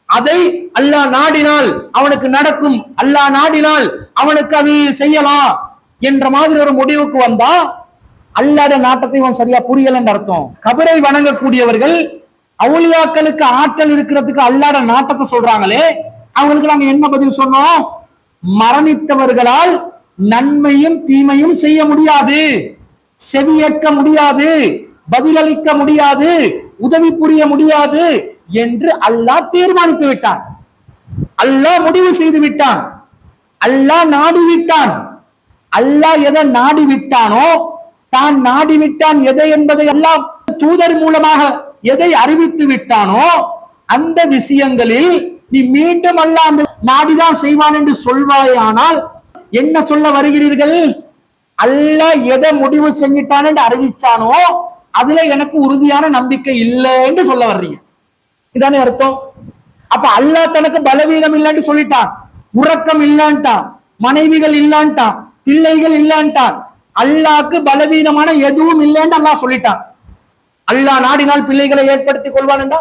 [SPEAKER 1] அதை அல்லாஹ் நாடினால் அவனுக்கு நடக்கும், அல்லாஹ் நாடினால் அவனுக்கு அது செய்யலாம் என்ற மாதிரி ஒரு முடிவுக்கு வந்தா அல்லாஹ்வுடைய நாட்டத்தை இவன் சரியா புரியல என்று அர்த்தம். கபரை வணங்கக்கூடியவர்கள் அவுலியாக்களுக்கு ஆற்றல் இருக்கிறதுக்கு அல்லாஹ்வுடைய நாட்டத்தை சொல்றாங்களே, அவங்களுக்கு நாங்க என்ன பதில் சொன்னோம்? மரணித்தவர்களால் நன்மையும் தீமையும் செய்ய முடியாது, செவியேற்க முடியாது, பதிலளிக்க முடியாது, உதவி புரிய முடியாது என்று அல்லாஹ் தீர்மானித்து விட்டான். அல்லாஹ் முடிவு செய்து விட்டான், அல்லாஹ் நாடி விட்டான். அல்லாஹ் எதை நாடி விட்டானோ, தான் நாடி விட்டான் எதை என்பதை எல்லாம் தூதர் மூலமாக எதை அறிவித்து விட்டானோ அந்த விஷயங்களில் நீ மீண்டும் அல்லாஹ் அந்த நாடிதான் செய்வான் என்று சொல்வாயானால் என்ன சொல்ல வருகிறீர்கள்? அல்லாஹ் எதை முடிவு செஞ்சிட்டான் என்று அறிவிச்சானோ அதுல எனக்கு உறுதியான நம்பிக்கை இல்லை என்று சொல்ல வர்றீங்க, இதானே அர்த்தம்? அப்ப அல்லாஹ் தனக்கு பலவீனம் இல்லைன்னு சொல்லிட்டான், உறக்கம் இல்லான்ட்டான், மனைவிகள் இல்லான்ட்டான், பிள்ளைகள் இல்லான்ட்டான், அல்லாஹ்க்கு பலவீனமான எதுவும் இல்லைன்னு அல்லாஹ் சொல்லிட்டான். அல்லாஹ் நாடினால் பிள்ளைகளை ஏற்படுத்திக் கொள்வான்டா,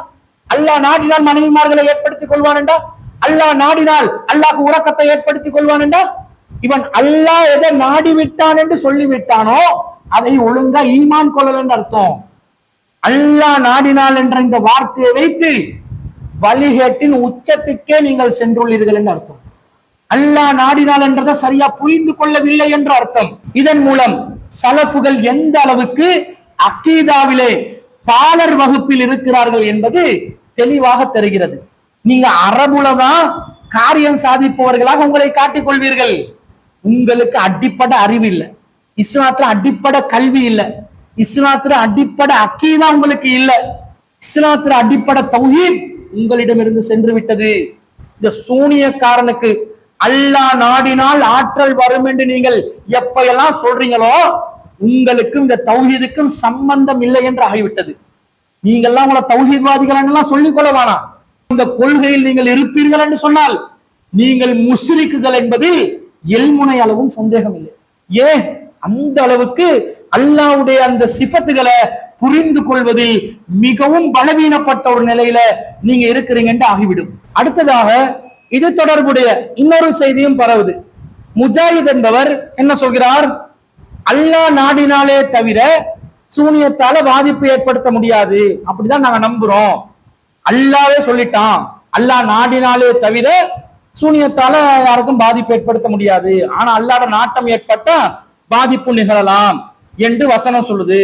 [SPEAKER 1] அல்லாஹ் நாடினால் மனைவிமார்களை ஏற்படுத்திக் கொள்வான்டா, அல்லாஹ் நாடினால் அல்லாஹ்க்கு உறக்கத்தை ஏற்படுத்திக் கொள்வான்டா. இவன் அல்லாஹ் எதை நாடி விட்டான் என்று சொல்லிவிட்டானோ அதை ஒழுங்கா ஈமான் கொள்ளல் என்று அர்த்தம். அல்லாஹ் நாடினால் என்ற இந்த வார்த்தையை வைத்து வழிகேட்டின் உச்சத்துக்கே நீங்கள் சென்றுள்ளீர்கள் என்று அர்த்தம். அல்லாஹ் நாடினால் என்றதை சரியா புரிந்து கொள்ளவில்லை என்று அர்த்தம். இதன் மூலம் சலஃபுகள் எந்த அளவுக்கு அக்கீதாவிலே பாலர் வகுப்பில் இருக்கிறார்கள் என்பது தெளிவாக தெரிகிறது. நீங்க அரபுலதான் காரியம் சாதிப்பவர்களாக உங்களை காட்டிக் கொள்வீர்கள். உங்களுக்கு அடிப்படை அறிவு இல்லை, இஸ்லாத்துல அடிப்படை கல்வி இல்லை, இஸ்லாத்துல அடிப்படை அக்கீதா உங்களுக்கு இல்லை, இஸ்லாத்துல அடிப்படை தௌஹீத் உங்களிடமிருந்து சென்று விட்டது. இந்த சூனியக்காரனுக்கு அல்லாஹ் நாடினால் ஆற்றல் வரும் என்று நீங்கள் எப்பெல்லாம் சொல்றீங்களோ உங்களுக்கும் இந்த தௌஹீதுக்கும் சம்பந்தம் இல்லை என்று ஆகிவிட்டது. நீங்கள்லாம் உங்களை தௌஹீத்வாதிகள் எல்லாம் சொல்லிக் கொள்ள வேணாம். இந்த கொள்கையில் நீங்கள் இருப்பீர்கள் என்று சொன்னால் நீங்கள் முஷ்ரிக்குகள் என்பதில் எல்முனை அளவும் சந்தேகம் இல்லை. ஏன் அந்த அளவுக்கு அல்லாஹ்வுடைய அந்த சிஃபத்துகளை புரிந்து கொள்வதில் மிகவும் பலவீனப்பட்ட ஒரு நிலையில நீங்க இருக்கிறீங்க என்று ஆகிவிடும். அடுத்ததாக இது தொடர்புடைய இன்னொரு செய்தியும் பரவுது. முஜாஹித் என்பவர் என்ன சொல்கிறார்? அல்லாஹ் நாடினாலே தவிர சூனியத்தால பாதிப்பு ஏற்படுத்த முடியாது, அப்படிதான் நாங்க நம்புறோம். அல்லாஹ்வே சொல்லிட்டான், அல்லாஹ் நாடினாலே தவிர சூனியத்தால யாருக்கும் பாதிப்பு ஏற்படுத்த முடியாது, ஆனா அல்லாஹ்வுடைய நாட்டம் ஏற்பட்ட பாதிப்பு நிகழலாம் என்று வசனம் சொல்லுது.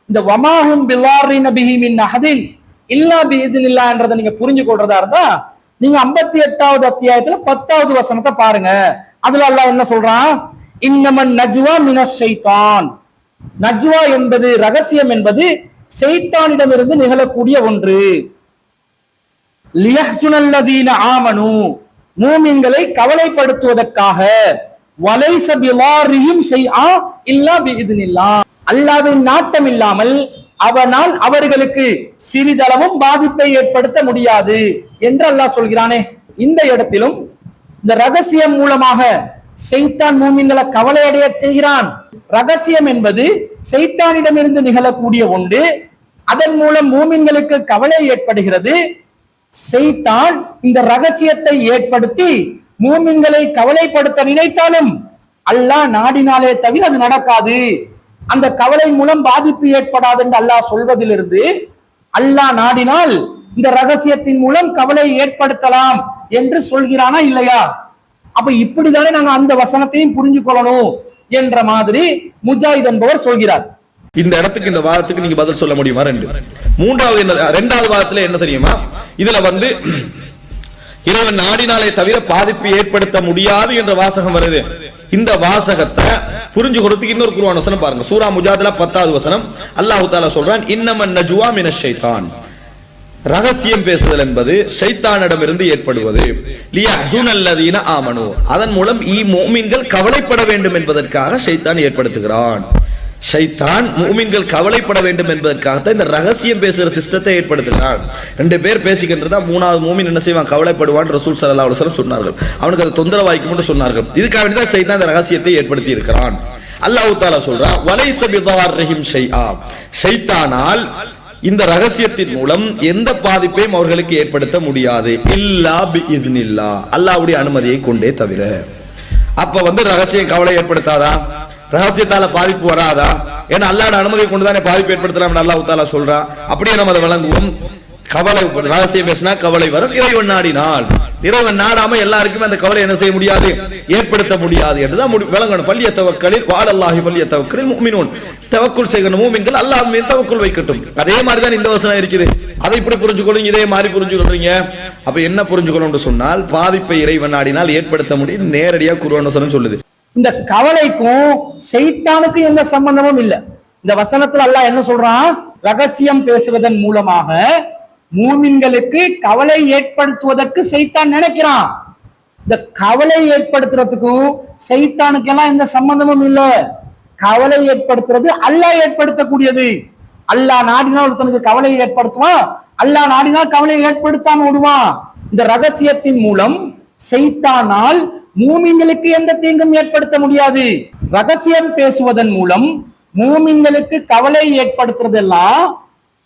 [SPEAKER 1] இந்த வமாஹும் பிவாரின பிஹி மின் அஹதின் இல்லா பிஇذنில்லாஹ் என்றதை நீங்க புரிஞ்சு கொள்றதா இருந்தா நீங்க 58வது அத்தியாயத்துல 10வது வசனத்தை பாருங்க. அதுல அல்லாஹ் என்ன சொல்றான்? இன்னமன் நஜ்வா மினஷ் ஷைத்தான். நஜ்வா என்பது ரகசியம் என்பது ஷைத்தானிடமிருந்து நிகழக்கூடிய ஒன்று. லியஹ்சுனல்லதீன ஆமனு, மூமின்களை கவலைப்படுத்துவதற்காக, வலைஸ பிலாரிஹிம் ஷைஆ இல்லா பிஇذனில்லாஹ், அல்லாஹ்வின் நாட்டம் இல்லாமல் அவனால் அவர்களுக்கு சிறிதளவும் பாதிப்பை ஏற்படுத்த முடியாது என்று அல்லாஹ் சொல்கிறானே. இந்த இடத்திலும் இந்த ரகசியம் மூலமாக ஷைத்தான் மூமின்களை கவலையடைய செய்கிறான். ரகசியம் என்பது ஷைத்தானிடமிருந்து நிகழக்கூடிய ஒன்று. அதன் மூலம் மூமின்களுக்கு கவலை ஏற்படுகிறது. ஷைத்தான் இந்த ரகசியத்தை ஏற்படுத்தி மூமின்களை கவலைப்படுத்த நினைத்தாலும் அல்லாஹ் நாடினாலே தவிர அது நடக்காது. அந்த கவலை மூலம் பாதிப்பு ஏற்படாது என்று அல்லாஹ் சொல்வதிலிருந்து அல்லாஹ் நாடினால் இந்த ரகசியத்தின் மூலம் கவலை ஏற்படுத்தலாம் என்று சொல்கிறானா இல்லையா? அப்ப இப்படிதானே நாங்க அந்த வசனத்தையும் புரிஞ்சு கொள்ளணும் என்ற மாதிரி முஜாஹித் என்பவர் சொல்கிறார்.
[SPEAKER 3] இந்த இடத்துக்கு இந்த வாதத்துக்கு நீங்க பதில் சொல்ல முடியுமா? ரெண்டாவது வாதத்துல என்ன தெரியுமா? இதுல இறைவன் நாடினாலே தவிர பாதிப்பு ஏற்படுத்த முடியாது என்ற வாசகம் வருது. இந்த வாசகத்தை புரிஞ்சு கொடுத்துக்கு இன்னொரு குர்ஆன் வசனம் பாருங்க. சூரா முஜாதிலா 10வது வசனம். அல்லாஹ் தஆலா சொல்றான், இன்னமன் நஜ்வா மினஷ் ஷைத்தான். ரகசியம் பேசுதல் என்பது ஷைத்தானிடமிருந்து ஏற்படுவது. லியஹ்ஸுனல்லதீன ஆமனு. அதன் மூலம் முஃமின்கள் கவலைப்பட வேண்டும் என்பதற்காக ஷைத்தான் ஏற்படுத்துகிறான். ஷைத்தான் முஃமின்கள் கவலைப்பட வேண்டும் என்பதற்காக இந்த ரகசியம் பேசுகிற சிஸ்டத்தை ஏற்படுத்துகிறான். ரெண்டு பேர் பேசிக்கின்றதா மூணாவது மூமின் என்ன செய்வான்? கவலைப்படுவான். ரசூல் ஸல்லல்லாஹு அலைஹி வஸல்லம் சொன்னார்கள். அவனுக்கு அது தொந்தரவாய்க்கும் என்று சொன்னார்கள். இதுக்காக தான் ஷைத்தான் இந்த ரகசியத்தை ஏற்படுத்தி இருக்கிறான். அல்லாஹ் தஆலா சொல்றான், வலைஸ பிதார்ரிஹிம் ஷைஆ. ஷைத்தானால் இந்த ரகசியத்தின் மூலம் எந்த பாதிப்பையும் அவர்களுக்கு ஏற்படுத்த முடியாது. இல்லா பிஇذنில்லாஹ். அல்லாஹ்வுடைய அனுமதியை கொண்டே தவிர. அப்ப ரகசியம் கவலை ஏற்படுத்தாதா? ரகசியத்தால பாதிப்பு வராதா? ஏன்னா அல்லாஹ்வுடைய அனுமதியை கொண்டுதானே பாதிப்பு ஏற்படுத்தலாம் அல்லாஹ் தஆலா சொல்றான். அப்படியே நம்ம அதை விளங்குவோம். கவலை ரகசியம் பேசினா கவலை வரும். இறைவன் நாடினால். இறைவன் நாடாம எல்லாருக்குமே அந்த கவலை என்ன செய்ய முடியாது? ஏற்படுத்த முடியாது என்றுதான் விளங்கணும். ஃபல்யதவக்கலில் வஅலல்லாஹி ஃபல்யதவக்கலில் முஃமினூன். தவக்குல் செய்கிற மூமின்கள் அல்லாஹ் மீது தவக்குல் வைக்கட்டும். அதே மாதிரி தான் இந்த வசனம் இருக்குது. அதை இப்படி புரிஞ்சுக்கொள்ளுங்க, இதே மாதிரி புரிஞ்சுக்கொள்றீங்க. அப்ப என்ன புரிஞ்சுக்கணும்னு சொன்னால், பாதிப்பை இறைவன் நாடினால் ஏற்படுத்த முடியும். நேரடியா குர்ஆன் வசனம் சொல்லுது.
[SPEAKER 1] இந்த கவலைக்கும் ஷைத்தானுக்கும் எந்த சம்பந்தமும் இல்லை. இந்த வசனத்துல அல்லாஹ் என்ன சொல்றான்? ரகசியம் பேசுவதன் மூலமாக மூமின்களுக்கு கவலை ஏற்படுத்துவதற்கு ஷைத்தான் நினைக்கிறான். இந்த கவலை ஏற்படுத்துறதுக்கும் ஷைத்தானுக்கு எல்லாம் எந்த சம்பந்தமும் இல்லை. கவலை ஏற்படுத்துறது அல்லாஹ் ஏற்படுத்தக்கூடியது. அல்லாஹ் நாடினால் ஒருத்தனுக்கு கவலையை ஏற்படுத்துவான், அல்லாஹ் நாடினால் கவலையை ஏற்படுத்தாம விடுவான். இந்த ரகசியத்தின் மூலம் ஷைத்தானால் மூமின்களுக்கு எந்த தீங்கும் ஏற்படுத்த முடியாது. ரகசியம் பேசுவதன் மூலம் மூமின்களுக்கு கவலை ஏற்படுத்துறதெல்லாம்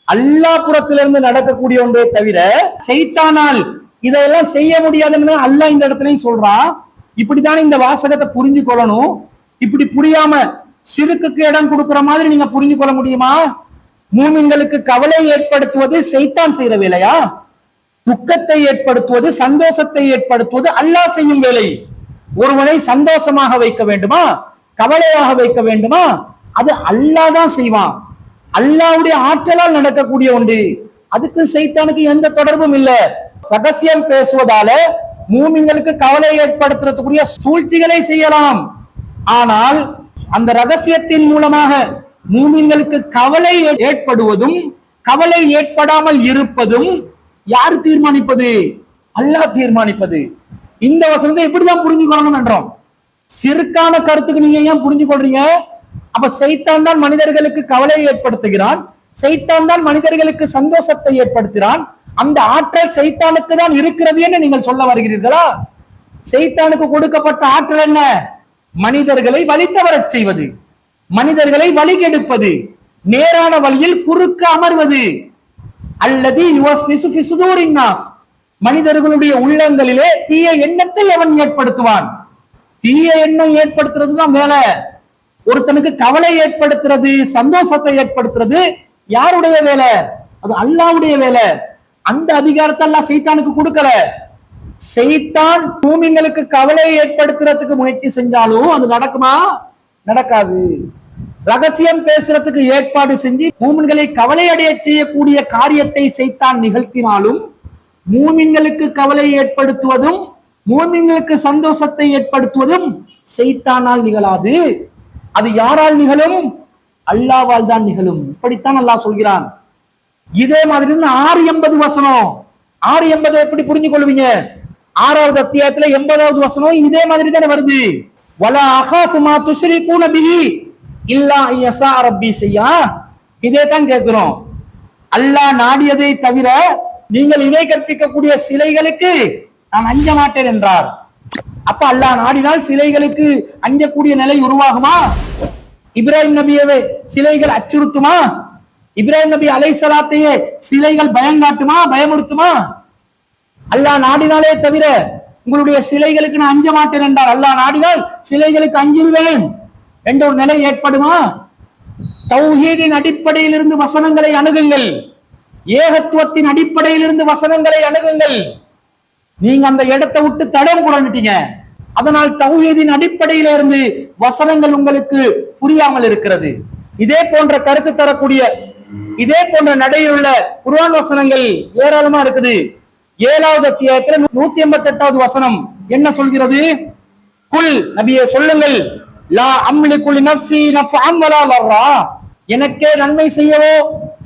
[SPEAKER 1] அல்லாஹ் புறத்திலிருந்து நடக்கக்கூடிய ஒன்றே தவிர ஷைத்தானால் இதெல்லாம் செய்ய முடியாதுன்னு அல்லாஹ் இந்த இடத்துலயும் சொல்றான். இப்படித்தானே இந்த வாசகத்தை புரிஞ்சு கொள்ளணும். இப்படி புரியாம சிறுக்குக்கு இடம் கொடுக்கிற மாதிரி நீங்க புரிஞ்சு கொள்ள முடியுமா? மூமின்களுக்கு கவலை ஏற்படுத்துவது ஷைத்தான் செய்யற வேலையா? துக்கத்தை ஏற்படுத்துவது, சந்தோஷத்தை ஏற்படுத்துவது அல்லாஹ் செய்யும் வேலை. ஒருவனை சந்தோஷமாக வைக்க வேண்டுமா, கவலையாக வைக்க வேண்டுமா, அது அல்லாஹ் தான் செய்வான். அல்லாஹ்வுடைய ஆற்றலால் நடக்கக்கூடிய ஒன்று. அதுக்கு ஷைத்தானுக்கு எந்த தொடர்பும் இல்லை. ரகசியம் பேசுவதால மூமின்களுக்கு கவலை ஏற்படுத்துறதுக்குரிய சூழ்ச்சிகளை செய்யலாம். ஆனால் அந்த ரகசியத்தின் மூலமாக மூமின்களுக்கு கவலை ஏற்படுவதும் கவலை ஏற்படாமல் இருப்பதும் யார் தீர்மானிப்பது? அல்லாஹ் தீர்மானிப்பது. இந்த வசனத்தை எப்படிதான் புரிஞ்சு கொள்ளணும் என்றோம். சிறுக்கான கருத்துக்கு நீங்க ஏன் புரிஞ்சு கொள்றீங்க? அப்ப ஷைத்தான் தான் மனிதர்களுக்கு கவலையை ஏற்படுத்துகிறான், ஷைத்தான் தான் மனிதர்களுக்கு சந்தோஷத்தை ஏற்படுத்துகிறான். அந்த ஆற்றல் ஷைத்தானுக்கு தான் இருக்கிறது என்று நீங்கள் சொல்ல வருகிறீர்களா? ஷைத்தானுக்கு கொடுக்கப்பட்ட ஆற்றல் என்ன? மனிதர்களை வழி தவறச் செய்வது, மனிதர்களை வழி கெடுப்பது, நேரான வழியில் குறுக்க அமர்வது. அல்லது யுவஸ்விசு ஃபி சுதூரின் நாஸ். மனிதர்களுடைய உள்ளங்களிலே தீய எண்ணத்தை அவன் ஏற்படுத்துவான். தீய எண்ணம் ஏற்படுத்துறது தான் வேலை. ஒருத்தனுக்கு கவலை ஏற்படுத்துறது, சந்தோஷத்தை ஏற்படுத்துறது யாருடைய வேலை? அது அல்லாஹ்வுடைய வேலை. அந்த அதிகாரத்தை அல்லாஹ் ஷைத்தானுக்கு கொடுக்கல. ஷைத்தான் மூமின்களுக்கு கவலை ஏற்படுத்துறதுக்கு முயற்சி செஞ்சாலும் அது நடக்குமா? நடக்காது. ரகசியம் பேசுறதுக்கு ஏற்பாடு செஞ்சு மூமின்களை கவலை அடைய செய்யக்கூடிய காரியத்தை ஷைத்தான் நிகழ்த்தினாலும் மூமின்களுக்கு கவலை ஏற்படுத்துவதும் மூமின்களுக்கு சந்தோஷத்தை ஏற்படுத்துவதும் ஷைத்தானால் நிகழாது. அது யாரால் நிகழும்? அல்லாஹ்வால் தான் நிகழும். இப்படித்தான் அல்லாஹ் சொல்கிறான். இதே மாதிரி 680 வசனம். 680 எப்படி புரிஞ்சு கொள்வீங்க? 6வது அத்தியாயத்துல 80வது வசனம் இதே மாதிரி தானே வருது. வலா அகாஃபு மா துஷ்ரிகூன பிஹி இல்லா யஸா ரப்பி ஷையா. இதே தான் கேட்கிறோம். அல்லாஹ் நாடியதை தவிர நீங்கள் இணை கற்பிக்கக்கூடிய சிலைகளுக்கு நான் அஞ்ச மாட்டேன் என்றார். அப்ப அல்லாஹ் நாடினால் சிலைகளுக்கு அஞ்சக்கூடிய நிலை உருவாகுமா? இப்ராஹிம் நபியவே சிலைகள் அச்சுறுத்துமா? இப்ராஹிம் நபி அலைஹிஸ்ஸலாத்தையே சிலைகள் பயங்காட்டுமா, பயமுறுத்துமா? அல்லாஹ் நாடினாலே தவிர உங்களுடைய சிலைகளுக்கு நான் அஞ்ச மாட்டேன் என்றார். அல்லாஹ் நாடினால் சிலைகளுக்கு அஞ்சிடுவேன் என்ற ஒரு நிலை ஏற்படுமா? தௌஹீதின் அடிப்படையில் இருந்து வசனங்களை அணுகுங்கள். ஏகத்துவத்தின் அடிப்படையில் இருந்து வசனங்களை அணுகுங்கள். நீங்க அந்த இடத்தை விட்டு தடம் புரண்டுட்டீங்க. அதனால் தௌஹீதின் அடிப்படையில இருந்து வசனங்கள் உங்களுக்கு புரியாமல் இருக்கிறது. இதே போன்ற கருத்து தரக்கூடிய இதே போன்ற நடையில் உள்ள குர்ஆன் வசனங்கள் ஏராளமா இருக்குது. 7வது அத்தியாயத்தில் 188வது வசனம் என்ன சொல்கிறது? குல் நபியே சொல்லுங்கள், லா அம்லிகு லினஃப்ஸி நஃபஅன் வலா லர்ரா, எனக்கே நன்மை செய்யவோ